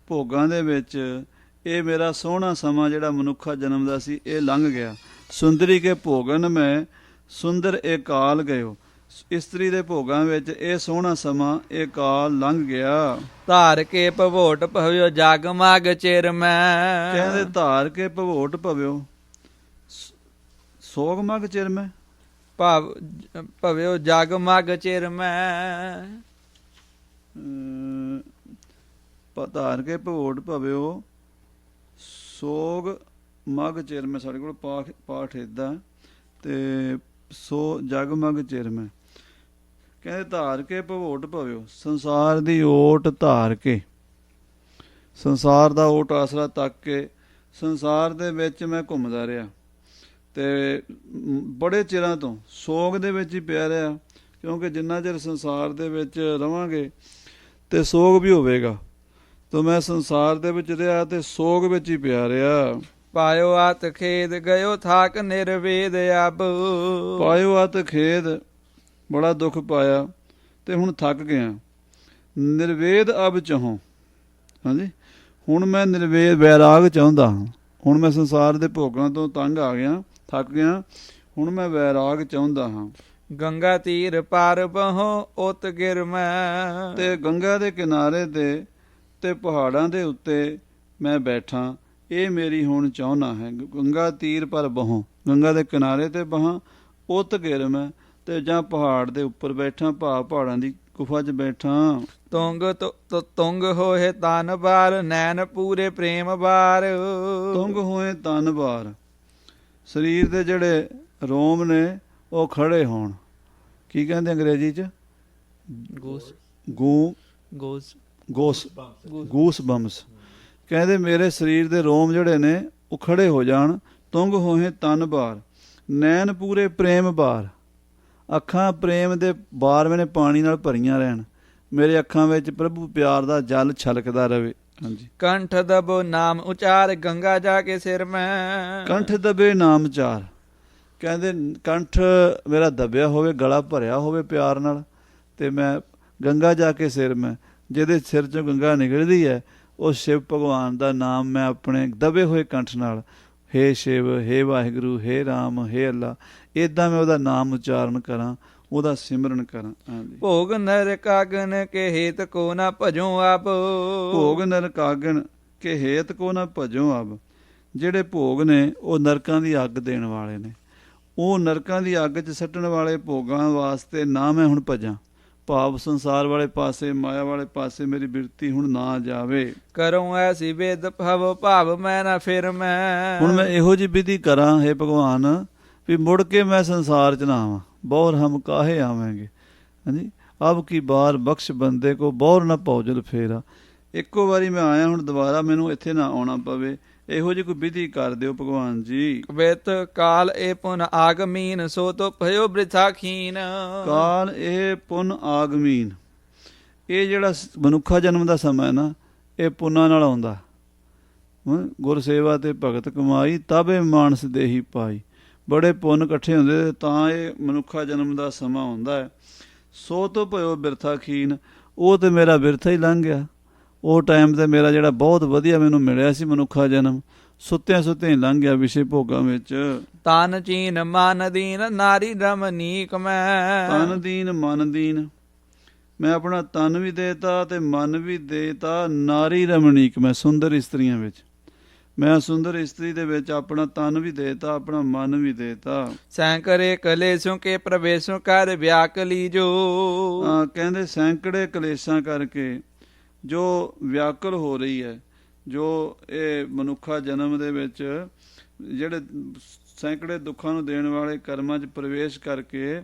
ਭੋਗਾਂ ਦੇ ਵਿੱਚ ਇਹ ਮੇਰਾ ਸੋਹਣਾ ਸਮਾਂ ਜਿਹੜਾ ਮਨੁੱਖਾ ਜਨਮ ਦਾ ਸੀ ਇਹ ਲੰਘ ਗਿਆ। ਸੁੰਦਰੀ ਕੇ ਭੋਗਨ ਮੈਂ ਸੁੰਦਰ ਇਹ ਕਾਲ ਗਇਓ। ਇਸਤਰੀ ਦੇ ਭੋਗਾਂ ਵਿੱਚ ਇਹ ਸੋਹਣਾ ਸਮਾਂ ਇਹ ਕਾਲ ਲੰਘ ਗਿਆ। ਧਾਰ ਕੇ ਭਵੋਟ ਭਵਿਓ ਜਗ ਮਗ ਚਿਰ ਮੈਂ। ਕਹਿੰਦੇ ਧਾਰ ਕੇ ਭਵੋਟ ਭਵਿਓ ਸੋਗ ਮਗ ਚਿਰ ਮੈਂ ਭਵਿਓ ਜਗ ਮਗ ਚਿਰ ਮੈਂ। ਧਾਰ ਕੇ ਭਵੋਟ ਭਵਿਓ ਸੋਗ ਮਗ ਚਿਰ ਮੈਂ। ਸਾਡੇ ਕੋਲ ਪਾਠ ਏਦਾਂ ਤੇ ਸੋ ਜਗ ਮਗ ਚਿਰ ਮੈਂ। ਕਹਿੰਦੇ ਧਾਰ ਕੇ ਭਵੋਟ ਭਵਿਓ ਸੰਸਾਰ ਦੀ ਓਟ ਧਾਰ ਕੇ ਸੰਸਾਰ ਦਾ ਓਟ ਆਸਰਾ ਤੱਕ ਕੇ ਸੰਸਾਰ ਦੇ ਵਿੱਚ ਮੈਂ ਘੁੰਮਦਾ ਰਿਹਾ ਤੇ ਬੜੇ ਚਿਰਾਂ ਤੋਂ ਸੋਗ ਦੇ ਵਿੱਚ ਹੀ ਪਿਆ ਰਿਹਾ ਕਿਉਂਕਿ ਜਿੰਨਾ ਚਿਰ ਸੰਸਾਰ ਦੇ ਵਿੱਚ ਰਵਾਂਗੇ ਤੇ ਸੋਗ ਵੀ ਹੋਵੇਗਾ। ਤਾਂ ਮੈਂ ਸੰਸਾਰ ਦੇ ਵਿੱਚ ਰਿਹਾ ਤੇ ਸੋਗ ਵਿੱਚ ਹੀ ਪਿਆ ਰਿਹਾ। ਪਾਇਓ ਆਤ ਖੇਦ ਗਇਓ ਥਾਕ ਨਿਰਵੇਦ ਅਬ। ਪਾਇਓ ਆਤ ਖੇਦ ਬੜਾ ਦੁੱਖ ਪਾਇਆ ਤੇ ਹੁਣ ਥੱਕ ਗਿਆ। ਨਿਰਵੇਦ ਅਬ ਚਾਹੋ ਹਾਂਜੀ ਹੁਣ ਮੈਂ ਨਿਰਵੇਦ ਵੈਰਾਗ ਚਾਹੁੰਦਾ ਹਾਂ। ਹੁਣ ਮੈਂ ਸੰਸਾਰ ਦੇ ਭੋਗਾਂ ਤੋਂ ਤੰਗ ਆ ਗਿਆ ਥੱਕ ਗਿਆ ਹੁਣ ਮੈਂ ਵੈਰਾਗ ਚਾਹੁੰਦਾ ਹਾਂ। ਗੰਗਾ ਤੀਰ ਪਾਰ ਬਹੋ ਉਤ ਗਿਰ ਮੈਂ। ਤੇ ਗੰਗਾ ਦੇ ਕਿਨਾਰੇ ਤੇ ਪਹਾੜਾਂ ਦੇ ਉੱਤੇ ਮੈਂ ਬੈਠਾ ਇਹ ਮੇਰੀ ਹੁਣ ਚਾਹੁਨਾ ਹੈ। ਗੰਗਾ ਤੀਰ ਪਰ ਬਹੋਂ ਗੰਗਾ ਦੇ ਕਿਨਾਰੇ ਤੇ ਬਹਾਂ ਉਤ ਗਿਰ ਮੈਂ ਤੇ ਜਾਂ ਪਹਾੜ ਦੇ ਉੱਪਰ ਬੈਠਾ ਪਹਾੜਾਂ ਦੀ ਗੁਫਾ 'ਚ ਬੈਠਾ। ਤੁੰਗ ਹੋਏ ਤਨ ਬਾਰ ਨੈਣ ਪੂਰੇ ਪ੍ਰੇਮ ਬਾਰ। ਤੁੰਗ ਹੋਏ ਤਨ ਬਾਰ ਸਰੀਰ ਦੇ ਜਿਹੜੇ ਰੋਮ ਨੇ ਉਹ ਖੜੇ ਹੋਣ। ਕੀ ਕਹਿੰਦੇ ਅੰਗਰੇਜ਼ੀ 'ਚ ਗੂਸ ਬੰਮਸ। ਕਹਿੰਦੇ ਮੇਰੇ ਸਰੀਰ ਦੇ ਰੋਮ ਜਿਹੜੇ ਨੇ ਉਹ ਖੜੇ ਹੋ ਜਾਣ। ਤੁੰਗ ਹੋਏ ਤਨ ਬਾਰ ਨੈਣ ਪੂਰੇ ਪ੍ਰੇਮ ਬਾਰ ਅੱਖਾਂ ਪ੍ਰੇਮ ਦੇ ਬਾਰਵੇਂ ਨੇ ਪਾਣੀ ਨਾਲ ਭਰੀਆਂ ਰਹਿਣ। ਮੇਰੇ ਅੱਖਾਂ ਵਿੱਚ ਪ੍ਰਭੂ ਪਿਆਰ ਦਾ ਜਲ ਛਲਕਦਾ ਰਵੇ। ਹਾਂਜੀ ਕੰਠ ਦਬੋ ਨਾਮ ਉਚਾਰ ਗੰਗਾ ਜਾ ਕੇ ਸਿਰ ਮੈਂ। ਕੰਠ ਦਬੇ ਨਾਮ ਉਚਾਰ ਕਹਿੰਦੇ ਕੰਠ ਮੇਰਾ ਦਬਿਆ ਹੋਵੇ ਗਲਾ ਭਰਿਆ ਹੋਵੇ ਪਿਆਰ ਨਾਲ ਤੇ ਮੈਂ ਗੰਗਾ ਜਾ ਕੇ ਸਿਰ ਮੈਂ ਜਿਹਦੇ ਸਿਰ 'ਚੋਂ ਗੰਗਾ ਨਿਕਲਦੀ ਹੈ ਉਹ ਸ਼ਿਵ ਭਗਵਾਨ ਦਾ ਨਾਮ ਮੈਂ ਆਪਣੇ ਦਬੇ ਹੋਏ ਕੰਠ ਨਾਲ ਹੇ ਸ਼ਿਵ ਹੇ ਵਾਹਿਗੁਰੂ ਹੇ ਰਾਮ ਹੇ ਅੱਲਾ ਇੱਦਾਂ ਮੈਂ ਉਹਦਾ ਨਾਮ ਉਚਾਰਨ ਕਰਾਂ ਉਹਦਾ ਸਿਮਰਨ ਕਰਾਂ। ਹਾਂਜੀ ਭੋਗ ਨਰ ਕਾਗਨ ਕੇ ਹੇਤ ਕੋ ਨਾ ਭਜੋ ਆਪ। ਭੋਗ ਨਰ ਕਾਗਨ ਕੇ ਹੇਤ ਕੋ ਨਾ ਭਜੋ ਆਪ ਜਿਹੜੇ ਭੋਗ ਨੇ ਉਹ ਨਰਕਾਂ ਦੀ ਅੱਗ ਦੇਣ ਵਾਲੇ ਨੇ। ਉਹ ਨਰਕਾਂ ਦੀ ਅੱਗ 'ਚ ਸੱਟਣ ਵਾਲੇ ਭੋਗਾਂ ਵਾਸਤੇ ਨਾ ਮੈਂ ਹੁਣ ਭਜਾਂ। ਭਾਵ ਸੰਸਾਰ ਵਾਲੇ ਪਾਸੇ ਮਾਇਆ ਵਾਲੇ ਪਾਸੇ ਮੇਰੀ ਬਿਰਤੀ ਹੁਣ ਨਾ ਜਾਵੇ। ਕਰੂੰ ਐਸੀ ਵੇਦ ਭਵ ਭਾਵ ਮੈਂ ਨਾ ਫਿਰ ਮੈਂ। ਹੁਣ ਮੈਂ ਇਹੋ ਜਿਹੀ ਵਿਧੀ ਕਰਾਂ ਹੇ ਭਗਵਾਨ ਵੀ ਮੁੜ ਕੇ ਮੈਂ ਸੰਸਾਰ 'ਚ ਨਾ ਆਵਾਂ। ਬੌਰ ਹਮ ਕਾਹੇ ਆਵਾਂਗੇ ਹਾਂਜੀ ਅਬ ਕੀ ਬਾਰ ਬਖਸ਼ ਬੰਦੇ ਕੋ ਬੌਰ ਨਾ ਭੌਜਲ ਫੇਰਾ। ਇੱਕੋ ਵਾਰੀ ਮੈਂ ਆਇਆ ਹੁਣ ਦੁਬਾਰਾ ਮੈਨੂੰ ਇੱਥੇ ਨਾ ਆਉਣਾ ਪਵੇ। ਇਹੋ ਜਿਹੀ ਕੋਈ ਵਿਧੀ ਕਰ ਦਿਓ ਭਗਵਾਨ ਜੀ। ਕਬਿਤ ਕਾਲ ਇਹ ਪੁਨ ਆਗਮੀਨ ਸੋ ਤੋ ਭਇਓ ਬ੍ਰਿਥਾ ਖੀਨ। ਕਾਲ ਇਹ ਪੁਨ ਆਗਮੀਨ ਇਹ ਜਿਹੜਾ ਮਨੁੱਖਾ ਜਨਮ ਦਾ ਸਮਾਂ ਹੈ ਨਾ ਇਹ ਪੁੰਨਾਂ ਨਾਲ ਆਉਂਦਾ। ਗੁਰ ਸੇਵਾ ਤੇ ਭਗਤ ਕਮਾਈ ਤਬੇ ਮਾਨਸ ਦੇਹੀ ਪਾਈ। ਬੜੇ ਪੁੰਨ ਇਕੱਠੇ ਹੁੰਦੇ ਤਾਂ ਇਹ ਮਨੁੱਖਾ ਜਨਮ ਦਾ ਸਮਾਂ ਹੁੰਦਾ ਹੈ। ਸੋ ਤੋਂ ਭਇਓ ਬਿਰਥਾ ਖੀਨ ਉਹ ਤੇ ਮੇਰਾ ਬਿਰਥਾ ਹੀ ਲੰਘ ਗਿਆ। ਉਹ ਟਾਈਮ ਤੇ ਮੇਰਾ ਜਿਹੜਾ ਬਹੁਤ ਵਧੀਆ ਮੈਨੂੰ ਮਿਲਿਆ ਸੀ ਮਨੁੱਖਾ ਜਨਮ ਸੁੱਤਿਆਂ ਹੀ ਲੰਘ ਗਿਆ ਵਿਸ਼ੇ ਭੋਗਾਂ ਵਿੱਚ। ਤਨ ਚੀਨ ਮਨ ਦੀਨ ਨਾਰੀ ਰਮਨੀਕ ਮੈਂ। ਤਨ ਦੀਨ ਮਨ ਦੀਨ ਮੈਂ ਆਪਣਾ ਤਨ ਵੀ ਦੇਤਾ ਤੇ ਮਨ ਵੀ ਦੇਤਾ। ਨਾਰੀ ਰਮਣੀਕ ਮੈਂ ਸੁੰਦਰ ਇਸਤਰੀਆਂ ਵਿੱਚ ਮੈਂ ਸੁੰਦਰ ਇਸਤਰੀ ਦੇ ਵਿੱਚ ਆਪਣਾ ਤਨ ਵੀ ਦੇਤਾ ਆਪਣਾ ਮਨ ਵੀ ਦੇਤਾ। ਸੈਂਕੜੇ ਕਲੇਸ਼ੋਂ ਕੇ ਪ੍ਰਵੇਸ਼ੋਂ ਕਰ ਵਿਆਕਲੀ ਜੋ। ਕਹਿੰਦੇ ਸੈਂਕੜੇ ਕਲੇਸ਼ਾਂ ਕਰਕੇ ਜੋ ਵਿਆਕਲ ਹੋ ਰਹੀ ਹੈ ਜੋ ਇਹ ਮਨੁੱਖਾ ਜਨਮ ਦੇ ਵਿੱਚ ਜਿਹੜੇ ਸੈਂਕੜੇ ਦੁੱਖਾਂ ਨੂੰ ਦੇਣ ਵਾਲੇ ਕਰਮਾਂ 'ਚ ਪ੍ਰਵੇਸ਼ ਕਰਕੇ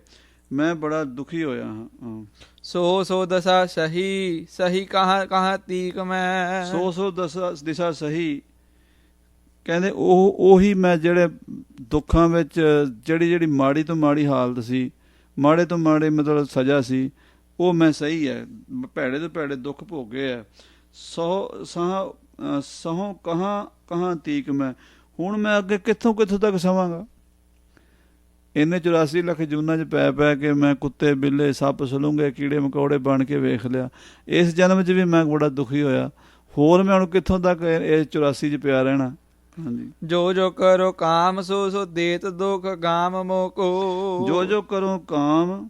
ਮੈਂ ਬੜਾ ਦੁਖੀ ਹੋਇਆ ਹਾਂ। ਸੋ ਦਸ਼ਾ ਸਹੀ ਕਹਾਂ ਤੀਕ ਮੈਂ। ਸੋ ਦਿਸ਼ਾ ਸਹੀ ਕਹਿੰਦੇ ਉਹੀ ਮੈਂ ਜਿਹੜੇ ਦੁੱਖਾਂ ਵਿੱਚ ਜਿਹੜੀ ਮਾੜੀ ਤੋਂ ਮਾੜੀ ਹਾਲਤ ਸੀ ਮਾੜੇ ਤੋਂ ਮਾੜੇ ਮਤਲਬ ਸਜ਼ਾ ਸੀ ਉਹ ਮੈਂ ਸਹੀ ਹੈ, ਭੈੜੇ ਤੋਂ ਭੈੜੇ ਦੁੱਖ ਭੋਗੇ ਹੈ। ਸਹੁ ਕਹਾਂ ਤੀਕ ਮੈਂ, ਹੁਣ ਮੈਂ ਅੱਗੇ ਕਿੱਥੋਂ ਤੱਕ ਸਵਾਂਗਾ। ਇਹਨੇ 84 ਲੱਖ ਜੂਨਾਂ 'ਚ ਪੈ ਕੇ ਮੈਂ ਕੁੱਤੇ ਬਿੱਲੇ ਸੱਪ ਸਲੂੰਗੇ ਕੀੜੇ ਮਕੌੜੇ ਬਣ ਕੇ ਵੇਖ ਲਿਆ। ਇਸ ਜਨਮ 'ਚ ਵੀ ਮੈਂ ਬੜਾ ਦੁਖੀ ਹੋਇਆ, ਹੋਰ ਮੈਂ ਹੁਣ ਕਿੱਥੋਂ ਤੱਕ ਇਹ 84 'ਚ ਪਿਆ ਰਹਿਣਾ। ਹਾਂਜੀ, ਜੋ ਕਰੋ ਕਾਮ ਸੋ ਦੇਤ ਦੁਖ ਗਾਮ ਮੋਕੋ। ਜੋ ਕਰੋ ਕਾਮ,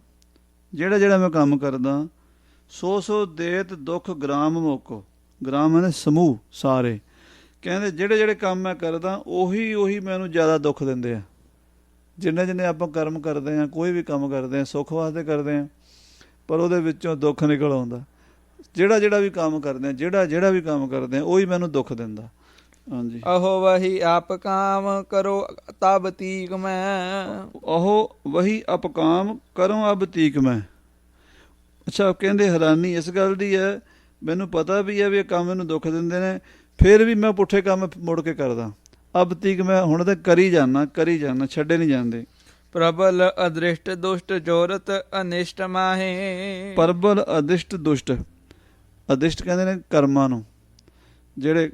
ਜਿਹੜਾ ਮੈਂ ਕੰਮ ਕਰਦਾ, ਸੋ ਦੇਤ ਦੁੱਖ ਗ੍ਰਾਮ ਮੋਕੋ। ਗ੍ਰਾਮ ਹੈ ਸਮੂਹ ਸਾਰੇ। ਕਹਿੰਦੇ ਜਿਹੜੇ ਕੰਮ ਮੈਂ ਕਰਦਾ ਉਹੀ ਮੈਨੂੰ ਜ਼ਿਆਦਾ ਦੁੱਖ ਦਿੰਦੇ ਆ। ਜਿੰਨੇ ਆਪਾਂ ਕਰਮ ਕਰਦੇ ਹਾਂ, ਕੋਈ ਵੀ ਕੰਮ ਕਰਦੇ ਹਾਂ ਸੁੱਖ ਵਾਸਤੇ ਕਰਦੇ ਹਾਂ, ਪਰ ਉਹਦੇ ਵਿੱਚੋਂ ਦੁੱਖ ਨਿਕਲ ਆਉਂਦਾ। ਜਿਹੜਾ ਵੀ ਕੰਮ ਕਰਦੇ ਹਾਂ, ਜਿਹੜਾ ਵੀ ਕੰਮ ਕਰਦੇ ਹਾਂ ਉਹੀ ਮੈਨੂੰ ਦੁੱਖ ਦਿੰਦਾ। ਹਾਂਜੀ, ਅਹੋ ਵਹੀ ਆਪ ਕਾਮ ਕਰੋ ਤਬ ਤੀਕ ਮੈਂ। ਅਹੋ ਵਹੀ ਆਪ ਕਾਮ ਕਰੋ ਅਬ ਤੀਕ ਮੈਂ। ਅੱਛਾ, ਕਹਿੰਦੇ ਹੈਰਾਨੀ ਇਸ ਗੱਲ ਦੀ ਹੈ, ਮੈਨੂੰ ਪਤਾ ਵੀ ਹੈ ਵੀ ਇਹ ਕੰਮ ਮੈਨੂੰ ਦੁੱਖ ਦਿੰਦੇ ਨੇ, ਫਿਰ ਵੀ ਮੈਂ ਪੁੱਠੇ ਕੰਮ ਮੁੜ ਕੇ ਕਰਦਾ। ਅਬ ਤੀਕ ਮੈਂ ਹੁਣ ਤਾਂ ਕਰੀ ਜਾਣਾ, ਛੱਡੇ ਨਹੀਂ ਜਾਂਦੇ। ਪ੍ਰਬਲ ਅਦ੍ਰਿਸ਼ਟ ਦੁਸ਼ਟ ਜੋਰਤ ਅਨਿਸ਼ਟ ਮਾਹੇ। ਪ੍ਰਬਲ ਅਦਿਸ਼ਟ ਦੁਸ਼ਟ, ਅਦਿਸ਼ਟ ਕਹਿੰਦੇ ਨੇ ਕਰਮਾਂ ਨੂੰ, ਜਿਹੜੇ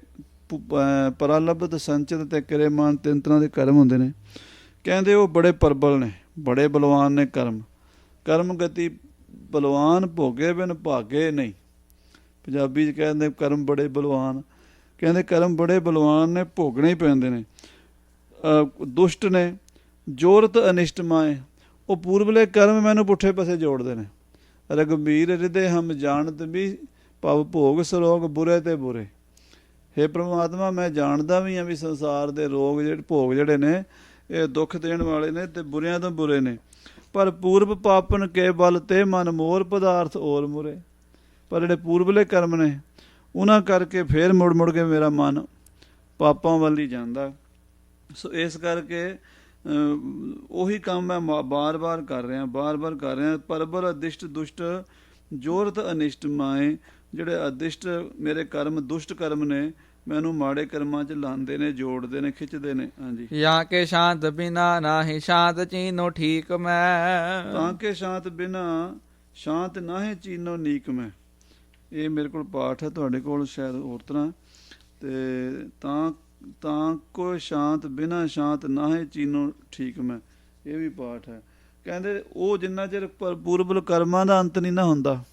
ਪਰਾਲਬਧ ਸੰਚਿਤ ਤੇ ਕਿਰੇਮਾਨ 3 ਤਰ੍ਹਾਂ ਦੇ ਕਰਮ ਹੁੰਦੇ ਨੇ। ਕਹਿੰਦੇ ਉਹ ਬੜੇ ਪ੍ਰਬਲ ਨੇ, ਬੜੇ ਬਲਵਾਨ ਨੇ। ਕਰਮ ਗਤੀ ਬਲਵਾਨ ਭੋਗੇ ਬਿਨ ਭਾਗੇ ਨਹੀਂ। ਪੰਜਾਬੀ 'ਚ ਕਹਿੰਦੇ ਕਰਮ ਬੜੇ ਬਲਵਾਨ। ਕਹਿੰਦੇ ਕਰਮ ਬੜੇ ਬਲਵਾਨ ਨੇ, ਭੋਗਣੇ ਹੀ ਪੈਂਦੇ ਨੇ। ਦੁਸ਼ਟ ਨੇ, ਜੋਰਤ ਅਨਿਸ਼ਟ ਮਾਏ, ਉਹ ਪੂਰਬਲੇ ਕਰਮ ਮੈਨੂੰ ਪੁੱਠੇ ਪਾਸੇ ਜੋੜਦੇ ਨੇ। ਰਘਬੀਰ ਹਿਰਦੇ ਹਮ ਜਾਣਤ ਵੀ ਭਵ ਭੋਗ ਸਰੋਗ ਬੁਰੇ ਤੇ ਬੁਰੇ। ਹੇ ਪ੍ਰਮਾਤਮਾ, ਮੈਂ ਜਾਣਦਾ ਵੀ ਹਾਂ ਵੀ ਸੰਸਾਰ ਦੇ ਰੋਗ ਭੋਗ ਜਿਹੜੇ ਨੇ ਇਹ ਦੁੱਖ ਦੇਣ ਵਾਲੇ ਨੇ ਤੇ ਬੁਰਿਆਂ ਤੋਂ ਬੁਰੇ ਨੇ। ਪਰ ਪੂਰਬ ਪਾਪਨ ਕੇ ਬਲ ਤੇ ਮਨ ਮੋਰ ਪਦਾਰਥ ਔਰ ਮੁਰੇ। ਪਰ ਜਿਹੜੇ ਪੂਰਬਲੇ ਕਰਮ ਨੇ ਉਹਨਾਂ ਕਰਕੇ ਫਿਰ ਮੁੜ ਕੇ ਮੇਰਾ ਮਨ ਪਾਪਾਂ ਵੱਲ ਹੀ ਜਾਂਦਾ। ਸੋ ਇਸ ਕਰਕੇ ਉਹੀ ਕੰਮ ਮੈਂ ਬਾਰ-ਬਾਰ ਕਰ ਰਿਹਾ। ਪਰਬਲ ਅਦਿਸ਼ਟ ਦੁਸ਼ਟ ਜੋਰਤ ਅਨਿਸ਼ਟ ਮਾਏ। ਜਿਹੜੇ ਅਦਿਸ਼ਟ ਮੇਰੇ ਕਰਮ, ਦੁਸ਼ਟ ਕਰਮ ਨੇ, ਮੈਨੂੰ ਮਾੜੇ ਕਰਮਾਂ 'ਚ ਲਾਉਂਦੇ ਨੇ, ਜੋੜਦੇ ਨੇ, ਖਿੱਚਦੇ ਨੇ। ਹਾਂਜੀ, ਜਾਂ ਕੇ ਸ਼ਾਂਤ ਬਿਨਾ ਨਾਹੀ ਸ਼ਾਂਤ ਚੀਨੋ ਠੀਕ ਮੈਂ। ਤਾਂ ਕਿ ਸ਼ਾਂਤ ਬਿਨਾ ਸ਼ਾਂਤ ਨਾਹੀ ਚੀਨੋ ਨੀਕ ਮੈਂ। ਇਹ ਮੇਰੇ ਕੋਲ ਪਾਠ ਹੈ, ਤੁਹਾਡੇ ਕੋਲ ਸ਼ਾਇਦ ਹੋਰ ਤਰ੍ਹਾਂ। ਤੇ ਤਾਂ ਕੋ ਸ਼ਾਂਤ ਬਿਨਾ ਸ਼ਾਂਤ ਨਾਹੀ ਚੀਨੋ ਠੀਕ ਮੈਂ, ਇਹ ਵੀ ਪਾਠ ਹੈ। ਕਹਿੰਦੇ ਉਹ ਜਿੰਨਾ ਚਿਰ ਪੂਰਬਲ ਕਰਮਾਂ ਦਾ ਅੰਤ ਨਹੀਂ ਨਾ ਹੁੰਦਾ,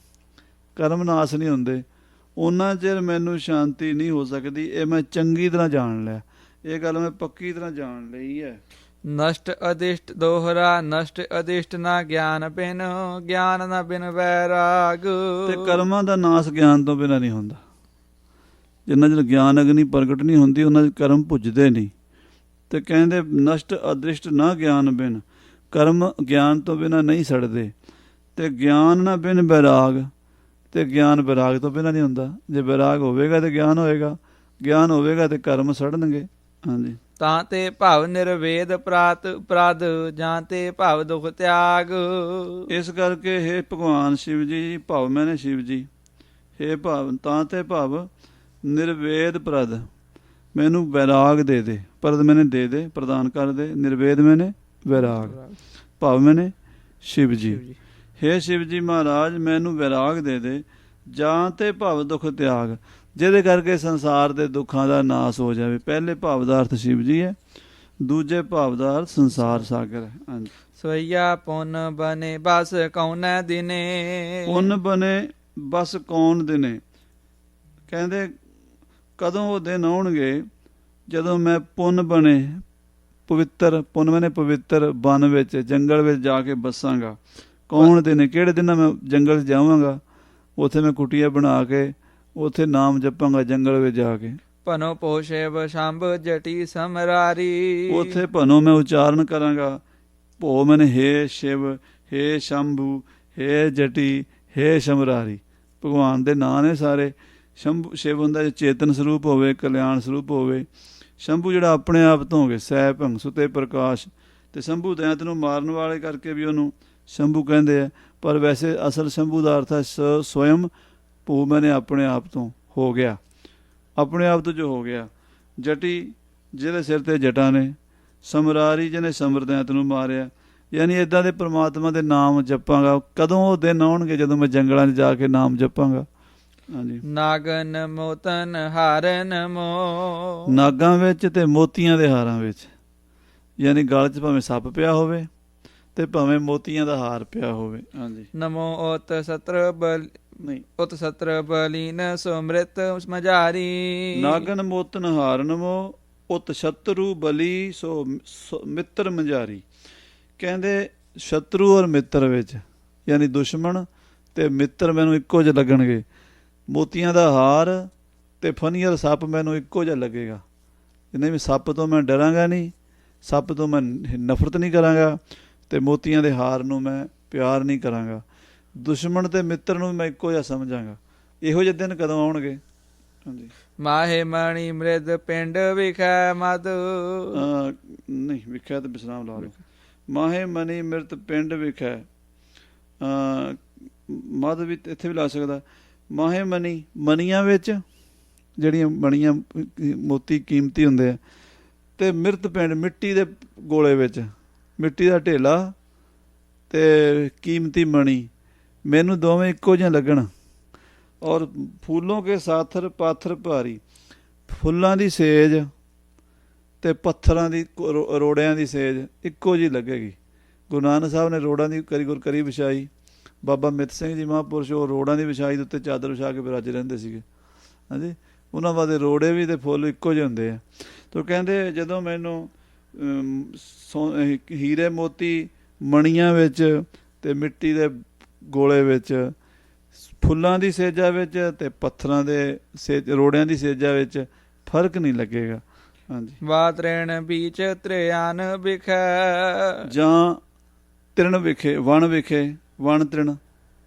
ਕਰਮ ਨਾਸ ਨਹੀਂ ਹੁੰਦੇ, ਉਹਨਾਂ ਚਿਰ ਮੈਨੂੰ ਸ਼ਾਂਤੀ ਨਹੀਂ ਹੋ ਸਕਦੀ। ਇਹ ਮੈਂ ਚੰਗੀ ਤਰ੍ਹਾਂ ਜਾਣ ਲਿਆ, ਇਹ ਗੱਲ ਮੈਂ ਪੱਕੀ ਤਰ੍ਹਾਂ ਜਾਣ ਲਈ ਹੈ। ਨਸ਼ਟ ਅਦਿਸ਼ਟ ਦੋਹਰਾ ਨਸ਼ਟ ਅਦਿਸ਼ਟ ਨਾ ਗਿਆਨ ਬਿਨ, ਗਿਆਨ ਨਾ ਬਿਨ ਵੈਰਾਗ। ਤੇ ਕਰਮਾਂ ਦਾ ਨਾਸ ਗਿਆਨ ਤੋਂ ਬਿਨਾਂ ਨਹੀਂ ਹੁੰਦਾ। ਜਿੰਨਾ ਚਿਰ ਗਿਆਨ ਅਗਨੀ ਪ੍ਰਗਟ ਨਹੀਂ ਹੁੰਦੀ ਉਹਨਾਂ ਦੇ ਕਰਮ ਪੁੱਜਦੇ ਨਹੀਂ। ਤੇ ਕਹਿੰਦੇ ਨਸ਼ਟ ਅਦ੍ਰਿਸ਼ਟ ਨਾ ਗਿਆਨ ਬਿਨ, ਕਰਮ ਗਿਆਨ ਤੋਂ ਬਿਨਾਂ ਨਹੀਂ ਸੜਦੇ। ਤੇ ਗਿਆਨ ਨਾ ਬਿਨ ਵੈਰਾਗ, ਤੇ ਗਿਆਨ ਵੈਰਾਗ ਤੋਂ ਬਿਨਾਂ ਨਹੀਂ ਹੁੰਦਾ। ਜੇ ਵੈਰਾਗ ਹੋਵੇਗਾ ਤੇ ਗਿਆਨ ਹੋਏਗਾ, ਗਿਆਨ ਹੋਵੇਗਾ ਤੇ ਕਰਮ ਸੜਨਗੇ। ਹਾਂਜੀ, ਤਾਂ ਤੇ ਭਵ ਨਿਰਵੇਦ ਪ੍ਰਦ ਜਾਂ ਤੇ ਭਵ ਦੁਖ ਤਿਆਗ। ਇਸ ਕਰਕੇ ਹੇ ਭਗਵਾਨ ਸ਼ਿਵ ਜੀ, ਭਵ ਮੈਨੇ ਸ਼ਿਵ ਜੀ, ਹੇ ਭਵ ਤਾਂ ਤੇ ਭਵ ਨਿਰਵੇਦ ਪ੍ਰਦ, ਮੈਨੂੰ ਵੈਰਾਗ ਦੇ ਦੇ। ਪ੍ਰਦ ਮੈਨੇ ਦੇ ਪ੍ਰਦਾਨ ਕਰ ਦੇ, ਨਿਰਵੇਦ ਮੈਨੇ ਵੈਰਾਗ, ਭਵ ਮੈਨੇ ਸ਼ਿਵ ਜੀ। ਹੇ ਸ਼ਿਵ ਜੀ ਮਹਾਰਾਜ, ਮੈਨੂੰ ਵੈਰਾਗ ਦੇ ਦੇ, ਜਾਂ ਤੇ ਭਵ ਦੁਖ ਤਿਆਗ, ਜਿਹਦੇ ਕਰਕੇ ਸੰਸਾਰ ਦੇ ਦੁੱਖਾਂ ਦਾ ਨਾਸ ਹੋ ਜਾਵੇ। ਪਹਿਲੇ ਭਾਵ ਦਾ ਅਰਥ ਸ਼ਿਵ ਜੀ ਹੈ, ਦੂਜੇ ਭਾਵ ਦਾ ਅਰਥ ਸੰਸਾਰ ਸਾਗਰ ਹੈ। ਹਾਂਜੀ, ਸਵਈਆ ਪੁੰਨ ਬਨੇ ਬਸ ਕੌਨੈ ਦਿਨੇ। ਪੁੰਨ ਬਨੇ ਬਸ ਕੌਣ ਦਿਨੇ। ਕਹਿੰਦੇ ਕਦੋਂ ਉਹ ਦਿਨ ਆਉਣਗੇ ਜਦੋਂ ਮੈਂ ਪੁੰਨ ਬਣੇ, ਪਵਿੱਤਰ, ਪੁੰਨ ਬਨੇ ਪਵਿੱਤਰ ਬਨ ਵਿੱਚ, ਜੰਗਲ ਵਿੱਚ ਜਾ ਕੇ ਬਸਾਂਗਾ। ਕੌਣ ਦਿਨ, ਕਿਹੜੇ ਦਿਨ ਮੈਂ ਜੰਗਲ 'ਚ ਜਾਵਾਂਗਾ, ਉੱਥੇ ਮੈਂ ਕੁਟੀਆਂ ਬਣਾ ਕੇ ਉੱਥੇ ਨਾਮ ਜਪਾਂਗਾ ਜੰਗਲ ਵਿੱਚ ਜਾ ਕੇ। ਭਨੋ ਪੋਸ਼ੇਵ ਸ਼ੰਭ ਜਟੀ ਸਮਰਾਰੀ। ਉੱਥੇ ਭਨੋ ਮੈਂ ਉਚਾਰਨ ਕਰਾਂਗਾ, ਭੋ ਮੈਨੇ ਹੇ ਸ਼ਿਵ, ਹੇ ਸ਼ੰਭੂ, ਹੇ ਜਟੀ, ਹੇ ਸਮਰਾਰੀ। ਭਗਵਾਨ ਦੇ ਨਾਂ ਨੇ ਸਾਰੇ। ਸ਼ੰਭੂ ਸ਼ਿਵ ਹੁੰਦਾ ਜੇ ਚੇਤਨ ਸਰੂਪ ਹੋਵੇ, ਕਲਿਆਣ ਸਰੂਪ ਹੋਵੇ। ਸ਼ੰਭੂ ਜਿਹੜਾ ਆਪਣੇ ਆਪ ਤੋਂ ਹੋਵੇ, ਸਹਿ ਭੰਗ ਸੁਤੇ ਪ੍ਰਕਾਸ਼। ਤੇ ਸ਼ੰਭੂ ਦੈਂਤ ਨੂੰ ਮਾਰਨ ਵਾਲੇ ਕਰਕੇ ਵੀ ਉਹਨੂੰ ਸ਼ੰਭੂ ਕਹਿੰਦੇ ਆ, ਪਰ ਵੈਸੇ ਅਸਲ ਸ਼ੰਭੂ ਦਾ ਅਰਥ ਹੈ ਸਵਯੰ ਭੂ, ਮੈਨੇ ਆਪਣੇ ਆਪ ਤੋਂ ਹੋ ਗਿਆ, ਆਪਣੇ ਆਪ ਤੋਂ ਜੋ ਹੋ ਗਿਆ। ਜਟੀ, ਜਿਹਦੇ ਸਿਰ ਤੇ ਜਟਾਂ ਨੇ। ਸਮਰਾਰੀ, ਜਿਹਨੇ ਸਮਰ ਦੈਂਤ ਨੂੰ ਮਾਰਿਆ। ਯਾਨੀ ਇਦਾਂ ਦੇ ਪ੍ਰਮਾਤਮਾ ਦੇ ਨਾਮ ਜਪਾਂਗਾ। ਕਦੋਂ ਉਹ ਦਿਨ ਆਉਣਗੇ ਜਦੋਂ ਮੈਂ ਜੰਗਲਾਂ 'ਚ ਜਾ ਕੇ ਨਾਮ ਜਪਾਂਗਾ। ਹਾਂਜੀ। ਨਾਗਨ ਮੋਤਨ ਹਾਰਨ ਮੋ, ਨਾਗਾਂ ਵਿੱਚ ਤੇ ਮੋਤੀਆਂ ਦੇ ਹਾਰਾਂ ਵਿੱਚ, ਯਾਨੀ ਗਲ 'ਚ ਭਾਵੇਂ ਸੱਪ ਪਿਆ ਹੋਵੇ ਤੇ ਭਾਵੇਂ ਮੋਤੀਆਂ ਦਾ ਹਾਰ ਪਿਆ ਹੋਵੇ। ਹਾਂਜੀ। ਨਮੋ ਉਤ ਸਤਰ ਬਲ ਨਹੀਂ, ਉਤ ਸਤਰ ਬਲੀਨ ਸੁਮ੍ਰਿਤ ਮਜਾਰੀ। ਨਾਗਨ ਮੋਤਨ ਹਾਰਨ ਮੋ ਉਤ ਸ਼ਤਰੂ ਬਲੀ ਸੋ ਮਿੱਤਰ ਮੰਝਾਰੀ। ਕਹਿੰਦੇ ਸ਼ਤਰੂ ਔਰ ਮਿੱਤਰ ਵਿੱਚ, ਯਾਨੀ ਦੁਸ਼ਮਣ ਤੇ ਮਿੱਤਰ ਮੈਨੂੰ ਇੱਕੋ ਜਿਹੇ ਲੱਗਣਗੇ। ਮੋਤੀਆਂ ਦਾ ਹਾਰ ਤੇ ਫਨੀਅਰ ਸੱਪ ਮੈਨੂੰ ਇੱਕੋ ਜਿਹਾ ਲੱਗੇਗਾ। ਨਹੀਂ, ਵੀ ਸੱਪ ਤੋਂ ਮੈਂ ਡਰਾਂਗਾ ਨਹੀਂ, ਸੱਪ ਤੋਂ ਮੈਂ ਨਫ਼ਰਤ ਨਹੀਂ ਕਰਾਂਗਾ, ਤੇ ਮੋਤੀਆਂ ਦੇ ਹਾਰ ਨੂੰ ਮੈਂ ਪਿਆਰ ਨਹੀਂ ਕਰਾਂਗਾ। ਦੁਸ਼ਮਣ ਤੇ ਮਿੱਤਰ ਨੂੰ ਮੈਂ ਇੱਕੋ ਜਿਹਾ ਸਮਝਾਂਗਾ। ਇਹੋ ਜਿਹੇ ਦਿਨ ਕਦੋਂ ਆਉਣਗੇ? ਹਾਂਜੀ। ਮਾਹੇ ਮਣੀ ਮ੍ਰਿਦ ਪਿੰਡ ਵਿਖੈ ਮਦ, ਨਹੀਂ, ਵਿਖਿਆ ਤੇ ਵਿਸਰਾਮ ਲਾ ਲਓ। ਮਾਹੇ ਮਨੀ ਮਿਰਤ ਪਿੰਡ ਵਿਖੈ, ਮਦ ਵੀ ਇੱਥੇ ਵੀ ਲਾ ਸਕਦਾ। ਮਾਹੇ ਮਨੀ, ਮਨੀਆਂ ਵਿੱਚ ਜਿਹੜੀਆਂ ਮਣੀਆਂ ਮੋਤੀ ਕੀਮਤੀ ਹੁੰਦੇ ਆ, ਤੇ ਮਿਰਤ ਪਿੰਡ ਮਿੱਟੀ ਦੇ ਗੋਲੇ ਵਿੱਚ, ਮਿੱਟੀ ਦਾ ਢੇਲਾ ਤੇ ਕੀਮਤੀ ਮਣੀ, ਮੈਨੂੰ ਦੋਵੇਂ ਇੱਕੋ ਜਿਹਾ ਲੱਗਣ। ਔਰ ਫੂਲੋਂ ਕੇ ਸਾਥਰ ਪਾਥਰ ਭਾਰੀ, ਫੁੱਲਾਂ ਦੀ ਸੇਜ ਤੇ ਪੱਥਰਾਂ ਦੀ ਰੋੜਿਆਂ ਦੀ ਸੇਜ ਇੱਕੋ ਜਿਹੀ ਲੱਗੇਗੀ। ਗੁਰੂ ਨਾਨਕ ਸਾਹਿਬ ਨੇ ਰੋੜਾਂ ਦੀ ਗੁਰਕਰੀ ਵਿਛਾਈ। ਬਾਬਾ ਮਿੱਤ ਸਿੰਘ ਜੀ ਮਹਾਂਪੁਰਸ਼, ਉਹ ਰੋੜਾਂ ਦੀ ਵਿਛਾਈ ਦੇ ਉੱਤੇ ਚਾਦਰ ਵਿਛਾ ਕੇ ਵਿਰਾਜ ਰਹਿੰਦੇ ਸੀਗੇ। ਹਾਂਜੀ। ਉਹਨਾਂ ਵਾਸਤੇ ਰੋੜੇ ਵੀ ਤੇ ਫੁੱਲ ਇੱਕੋ ਜਿਹੇ ਹੁੰਦੇ ਆ। ਤਾਂ ਕਹਿੰਦੇ ਜਦੋਂ ਮੈਨੂੰ ਹੀਰੇ ਮੋਤੀ ਮਣੀਆਂ ਵਿੱਚ ਤੇ ਮਿੱਟੀ ਦੇ ਗੋਲੇ ਵਿੱਚ, ਫੁੱਲਾਂ ਦੀ ਸੇਜਾ ਵਿੱਚ ਤੇ ਪੱਥਰਾਂ ਦੇ ਰੋੜਿਆਂ ਦੀ ਸੇਜਾ ਵਿੱਚ ਫਰਕ ਨਹੀਂ ਲੱਗੇਗਾ। ਹਾਂਜੀ। ਵਾਤਰੇਣ ਬੀਚ ਤ੍ਰਿਆਨ ਵਿਖੈ, ਜਾਂ ਤ੍ਰਿਣ ਵਿਖੇ, ਵਣ ਵਿਖੇ, ਵਣ ਤ੍ਰਿਣ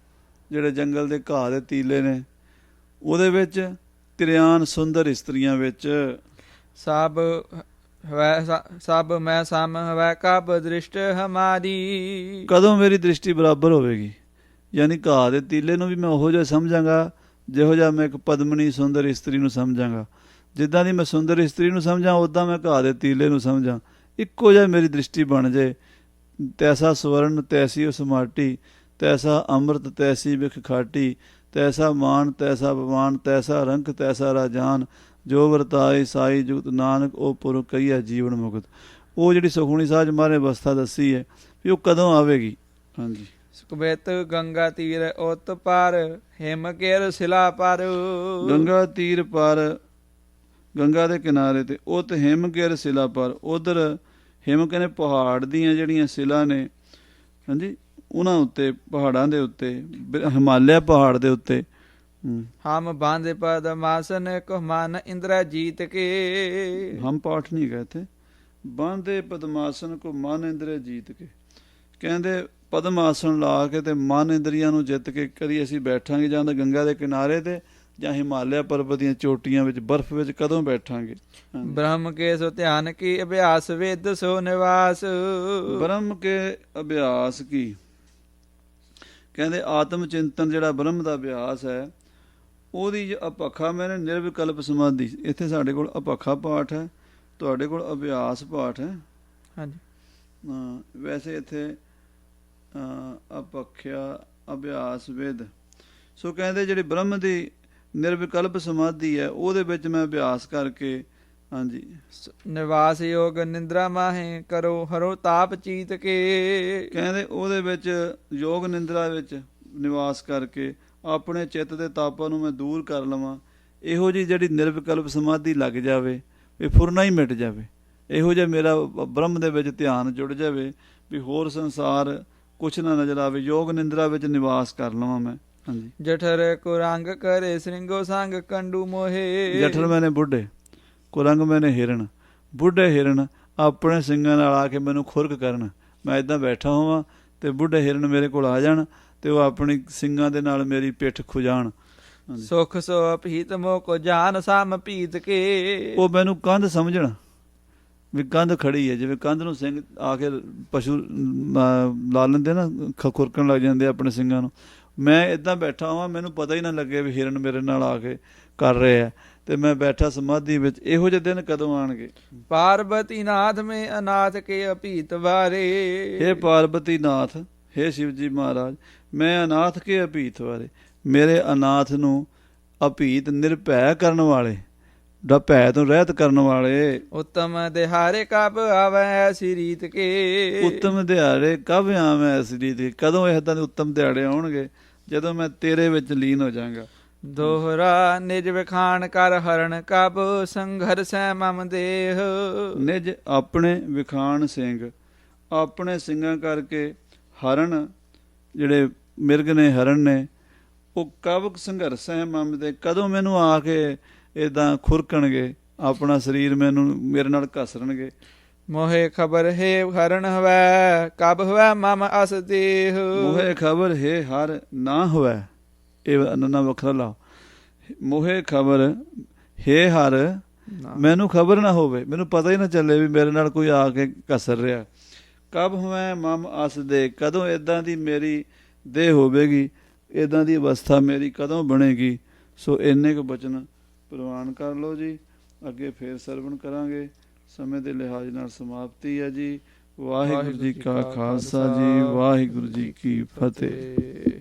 ਜਿਹੜੇ ਜੰਗਲ ਦੇ ਘਾਹ ਦੇ ਤੀਲੇ ਨੇ, ਉਹਦੇ ਵਿੱਚ ਤ੍ਰਿਆਨ ਸੁੰਦਰ ਇਸਤਰੀਆਂ ਵਿੱਚ, ਸਭ ਮੈਂ ਸਮ ਹਵੈ ਕਬ ਦ੍ਰਿਸ਼ਟ ਹਮਾਰੀ। ਕਦੋਂ ਮੇਰੀ ਦ੍ਰਿਸ਼ਟੀ ਬਰਾਬਰ ਹੋਵੇਗੀ? ਯਾਨੀ ਘਾਹ ਦੇ ਤੀਲੇ ਨੂੰ ਵੀ ਮੈਂ ਉਹੋ ਜਿਹਾ ਸਮਝਾਂਗਾ ਜਿਹੋ ਜਿਹਾ ਮੈਂ ਇੱਕ ਪਦਮਨੀ ਸੁੰਦਰ ਇਸਤਰੀ ਨੂੰ ਸਮਝਾਂਗਾ। ਜਿੱਦਾਂ ਦੀ ਮੈਂ ਸੁੰਦਰ ਇਸਤਰੀ ਨੂੰ ਸਮਝਾਂ, ਉੱਦਾਂ ਮੈਂ ਘਾਹ ਦੇ ਤੀਲੇ ਨੂੰ ਸਮਝਾਂ। ਇੱਕੋ ਜਿਹਾ ਮੇਰੀ ਦ੍ਰਿਸ਼ਟੀ ਬਣ ਜੇ। ਤੈਸਾ ਸਵਰਨ ਤੈਸੀ ਉਸ ਮਾਟੀ, ਤੈਸਾ ਅੰਮ੍ਰਿਤ ਤੈਸੀ ਵਿਖ ਖਾਟੀ, ਤੈਸਾ ਮਾਨ ਤੈਸਾ ਬਵਾਨ, ਤੈਸਾ ਰੰਕ ਤੈਸਾ ਰਾਜਾਨ, ਜੋ ਵਰਤਾਏ ਸਾਈ ਜੁਗਤ ਨਾਨਕ ਉਹ ਪੁਰਖ ਕਹੀਆ ਜੀਵਨ ਮੁਕਤ। ਉਹ ਜਿਹੜੀ ਸੁਖਮਨੀ ਸਾਹਿਬ ਮਹਾਰਾਜ ਨੇ ਅਵਸਥਾ ਦੱਸੀ ਹੈ ਵੀ ਉਹ ਕਦੋਂ ਆਵੇਗੀ। ਹਾਂਜੀ। ਸੁਕਬਿਤ ਗੰਗਾ ਤੀਰ ਉਤ ਪਰ, ਹਿਮ ਕੇਰ ਸਿਲਾ ਪਰ। ਗੰਗਾ ਤੀਰ ਪਰ, ਗੰਗਾ ਦੇ ਕਿਨਾਰੇ ਤੇ, ਉਤ ਹਿਮ ਕੇਰ ਸਿਲਾ ਪਰ, ਉਧਰ ਹਿਮ ਕਹਿੰਦੇ ਪਹਾੜ ਦੀਆਂ ਜਿਹੜੀਆਂ ਸਿਲਾ ਨੇ, ਹਾਂਜੀ, ਉਹਨਾਂ ਉੱਤੇ, ਪਹਾੜਾਂ ਦੇ ਉੱਤੇ, ਹਿਮਾਲਿਆ ਪਹਾੜ ਦੇ ਉੱਤੇ। ਹਮ ਬਾਂਧੇ ਪਦਮਾਸਨ ਕੋ ਮਨ ਇੰਦਰ ਜੀਤ ਕੇ। ਹਮ ਪਾਠ ਨਹੀਂ ਗਏ ਥੇ। ਬਾਂਧੇ ਪਦਮਾਸਨ ਕੋ ਮਨ ਇੰਦਰ ਜੀਤ ਕੇ, ਕਹਿੰਦੇ ਪਦਮ ਆਸਣ ਲਾ ਕੇ ਤੇ ਮਨ ਇੰਦਰੀਆਂ ਨੂੰ ਜਿੱਤ ਕੇ ਕਦੀ ਅਸੀਂ ਬੈਠਾਂਗੇ ਜਾਂ ਤਾਂ ਗੰਗਾ ਦੇ ਕਿਨਾਰੇ ਤੇ ਜਾਂ ਹਿਮਾਲਿਆ ਪਰਬਤ ਦੀਆਂ ਚੋਟੀਆਂ ਵਿੱਚ, ਬਰਫ਼ ਵਿੱਚ ਕਦੋਂ ਬੈਠਾਂਗੇ। ਬ੍ਰਹਮ ਕੇ ਸੋ ਧਿਆਨ ਕੀ ਅਭਿਆਸ ਵੇਦ ਸੋ ਨਿਵਾਸ। ਬ੍ਰਹਮ ਕੇ ਅਭਿਆਸ ਕੀ, ਕਹਿੰਦੇ ਆਤਮ ਚਿੰਤਨ ਜਿਹੜਾ ਬ੍ਰਹਮ ਦਾ ਅਭਿਆਸ ਹੈ, ਉਹਦੀ ਅਪੱਖਾ ਮੈਨੇ ਨਿਰਵਿਕਲਪ ਸਮਾਧੀ। ਇੱਥੇ ਸਾਡੇ ਕੋਲ ਅਪੱਖਾ ਪਾਠ ਹੈ, ਤੁਹਾਡੇ ਕੋਲ ਅਭਿਆਸ ਪਾਠ ਹੈ। ਹਾਂਜੀ। ਵੈਸੇ ਇੱਥੇ ਅਪੱਖਿਆ ਅਭਿਆਸ ਵਿਦ। ਸੋ ਕਹਿੰਦੇ ਜਿਹੜੀ ਬ੍ਰਹਮ ਦੀ ਨਿਰਵਿਕਲਪ ਸਮਾਧੀ ਹੈ, ਉਹਦੇ ਵਿੱਚ ਮੈਂ ਅਭਿਆਸ ਕਰਕੇ, ਹਾਂਜੀ, ਨਿਵਾਸ ਯੋਗ ਨਿੰਦਰਾ ਮਾਹੇ ਕਰੋ ਹਰੋ ਤਾਪ ਚੀਤ ਕੇ। ਕਹਿੰਦੇ ਉਹਦੇ ਵਿੱਚ ਯੋਗ ਨਿੰਦਰਾ ਵਿੱਚ ਨਿਵਾਸ ਕਰਕੇ ਆਪਣੇ ਚਿੱਤ ਦੇ ਤਾਪਾਂ ਨੂੰ ਮੈਂ ਦੂਰ ਕਰ ਲਵਾਂ। ਇਹੋ ਜਿਹੀ ਜਿਹੜੀ ਨਿਰਵਿਕਲਪ ਸਮਾਧੀ ਲੱਗ ਜਾਵੇ, ਇਹ ਫੁਰਨਾ ਹੀ ਮਿਟ ਜਾਵੇ। ਇਹੋ ਜਿਹਾ ਮੇਰਾ ਬ੍ਰਹਮ ਦੇ ਵਿੱਚ ਧਿਆਨ ਜੁੜ ਜਾਵੇ ਵੀ ਹੋਰ ਸੰਸਾਰ ਕੁਛ ਨਾ ਨਜ਼ਰ ਆਵੇ। ਯੋਗ ਨਿੰਦਰਾ ਵਿੱਚ ਨਿਵਾਸ ਕਰ ਲਵਾਂ ਮੈਂ। ਹਾਂਜੀ। ਜਠਰ ਕੁਰੰਗ ਕਰੇ ਸ੍ਰਿੰਗੋ ਸੰਗ ਕੰਡੂ ਮੋਹੇ। ਜਠਰ ਮੈਨੇ ਬੁੱਢੇ, ਕੁਰੰਗ ਮੈਨੇ ਹਿਰਨ, ਬੁੱਢੇ ਹਿਰਨ ਆਪਣੇ ਸਿੰਘਾਂ ਨਾਲ ਆ ਕੇ ਮੈਨੂੰ ਖੁਰਕ ਕਰਨ। ਮੈਂ ਇੱਦਾਂ ਬੈਠਾ ਹੋਵਾਂ ਤੇ ਬੁੱਢੇ ਹਿਰਨ ਮੇਰੇ ਕੋਲ ਆ ਜਾਣ ਤੇ ਉਹ ਆਪਣੀ ਸਿੰਘਾਂ ਦੇ ਨਾਲ ਮੇਰੀ ਪਿੱਠ ਖੁਜਾਣ। ਸੁਖ ਸੋ ਅਪੀਤ ਮੋ ਕੋ ਜਾਨ ਸਮ ਪੀਤ ਕੇ। ਉਹ ਮੈਨੂੰ ਕੰਧ ਸਮਝਣ ਵੀ ਕੰਧ ਖੜੀ ਹੈ। ਜਿਵੇਂ ਕੰਧ ਨੂੰ ਸਿੰਘ ਆ ਕੇ ਪਸ਼ੂ ਲਾ ਲੈਂਦੇ ਨਾ, ਖੁਰਕਣ ਲੱਗ ਜਾਂਦੇ ਆਪਣੇ ਸਿੰਘਾਂ ਨੂੰ। ਮੈਂ ਇੱਦਾਂ ਬੈਠਾ ਹਾਂ, ਮੈਨੂੰ ਪਤਾ ਹੀ ਨਾ ਲੱਗੇ ਵੀ ਹਿਰਨ ਮੇਰੇ ਨਾਲ ਆ ਕੇ ਕਰ ਰਹੇ ਆ। ਤੇ ਮੈਂ ਬੈਠਾ ਸਮਾਧੀ ਵਿੱਚ। ਇਹੋ ਜਿਹੇ ਦਿਨ ਕਦੋਂ ਆਣਗੇ? पार्वती नाथ में अनाथ के अपीत वारे। हे ਪਾਰਬਤੀ ਨਾਥ, हे शिव जी महाराज, मैं अनाथ के अभीत वाले, ਮੇਰੇ ਅਨਾਥ ਨੂੰ ਅਭੀਤ ਨਿਰਭੈ ਕਰਨ ਵਾਲੇ, ਭੈ ਤੋਂ ਰਹਿਤ ਕਰਨ ਵਾਲੇ। उत्तम दिहारे कब आवे ऐसी रीत के। ਉੱਤਮ ਦਿਹਾੜੇ ਕਬ ਆਵੇਂ ਐਸੀ ਰੀਤ ਕੇ, ਕਦੋਂ ਇਹਦਾਂ ਦੇ ਉੱਤਮ ਦਿਹਾੜੇ ਆਉਣਗੇ? ਜਦੋਂ ਮੈਂ ਤੇਰੇ ਵਿੱਚ ਲੀਨ ਹੋ ਜਾਵਾਂਗਾ। दोहरा निज विखान कर हरण कब संघर्ष मम देह। ਨਿਜ ਆਪਣੇ ਵਿਖਾਣ ਸਿੰਘ, ਆਪਣੇ ਸਿੰਘਾਂ ਕਰਕੇ ਹਰਨ, ਜਿਹੜੇ ਮਿਰਗ ਨੇ, ਹਰਨ ਨੇ, ਉਹ ਕਬ ਸੰਘਰਸ਼ ਹੈ ਮਮ ਦੇ, ਕਦੋਂ ਮੈਨੂੰ ਆ ਕੇ ਇਦਾਂ ਖੁਰਕਣਗੇ, ਆਪਣਾ ਸਰੀਰ ਮੈਨੂੰ ਮੇਰੇ ਨਾਲ ਘਸਰਨਗੇ। मोहे खबर है हरण हवै कब हवै मम अस देह। ਮੋਹੇ ਖਬਰ ਹੈ ਹਰ ਨਾ ਹੋਵੇ, ਇਹ ਨਾ ਵੱਖਰਾ ਲਾ। ਮੋਹੇ ਖਬਰ ਹੈ ਹਰ, ਮੈਨੂੰ ਖਬਰ ਨਾ ਹੋਵੇ, ਮੈਨੂੰ ਪਤਾ ਹੀ ਨਾ ਚੱਲੇ ਵੀ ਮੇਰੇ ਨਾਲ ਕੋਈ ਆ ਕੇ ਘਸਰ ਰਿਹਾ। ਕਬ ਹੋਵੇ ਮਮ ਅਸ ਦੇ, ਕਦੋਂ ਇਦਾਂ ਦੀ ਮੇਰੀ ਦੇਹ ਹੋਵੇਗੀ, ਇਦਾਂ ਦੀ ਅਵਸਥਾ ਮੇਰੀ ਕਦੋਂ ਬਣੇਗੀ। ਸੋ ਇੰਨੇ ਕੁ ਬਚਨ ਪ੍ਰਵਾਨ ਕਰ ਲਓ ਜੀ। ਅੱਗੇ ਫੇਰ ਸਰਵਣ ਕਰਾਂਗੇ। ਸਮੇਂ ਦੇ ਲਿਹਾਜ਼ ਨਾਲ ਸਮਾਪਤੀ ਹੈ ਜੀ। ਵਾਹਿਗੁਰੂ ਜੀ ਕਾ ਖਾਲਸਾ ਜੀ, ਵਾਹਿਗੁਰੂ ਜੀ ਕੀ ਫਤਿਹ।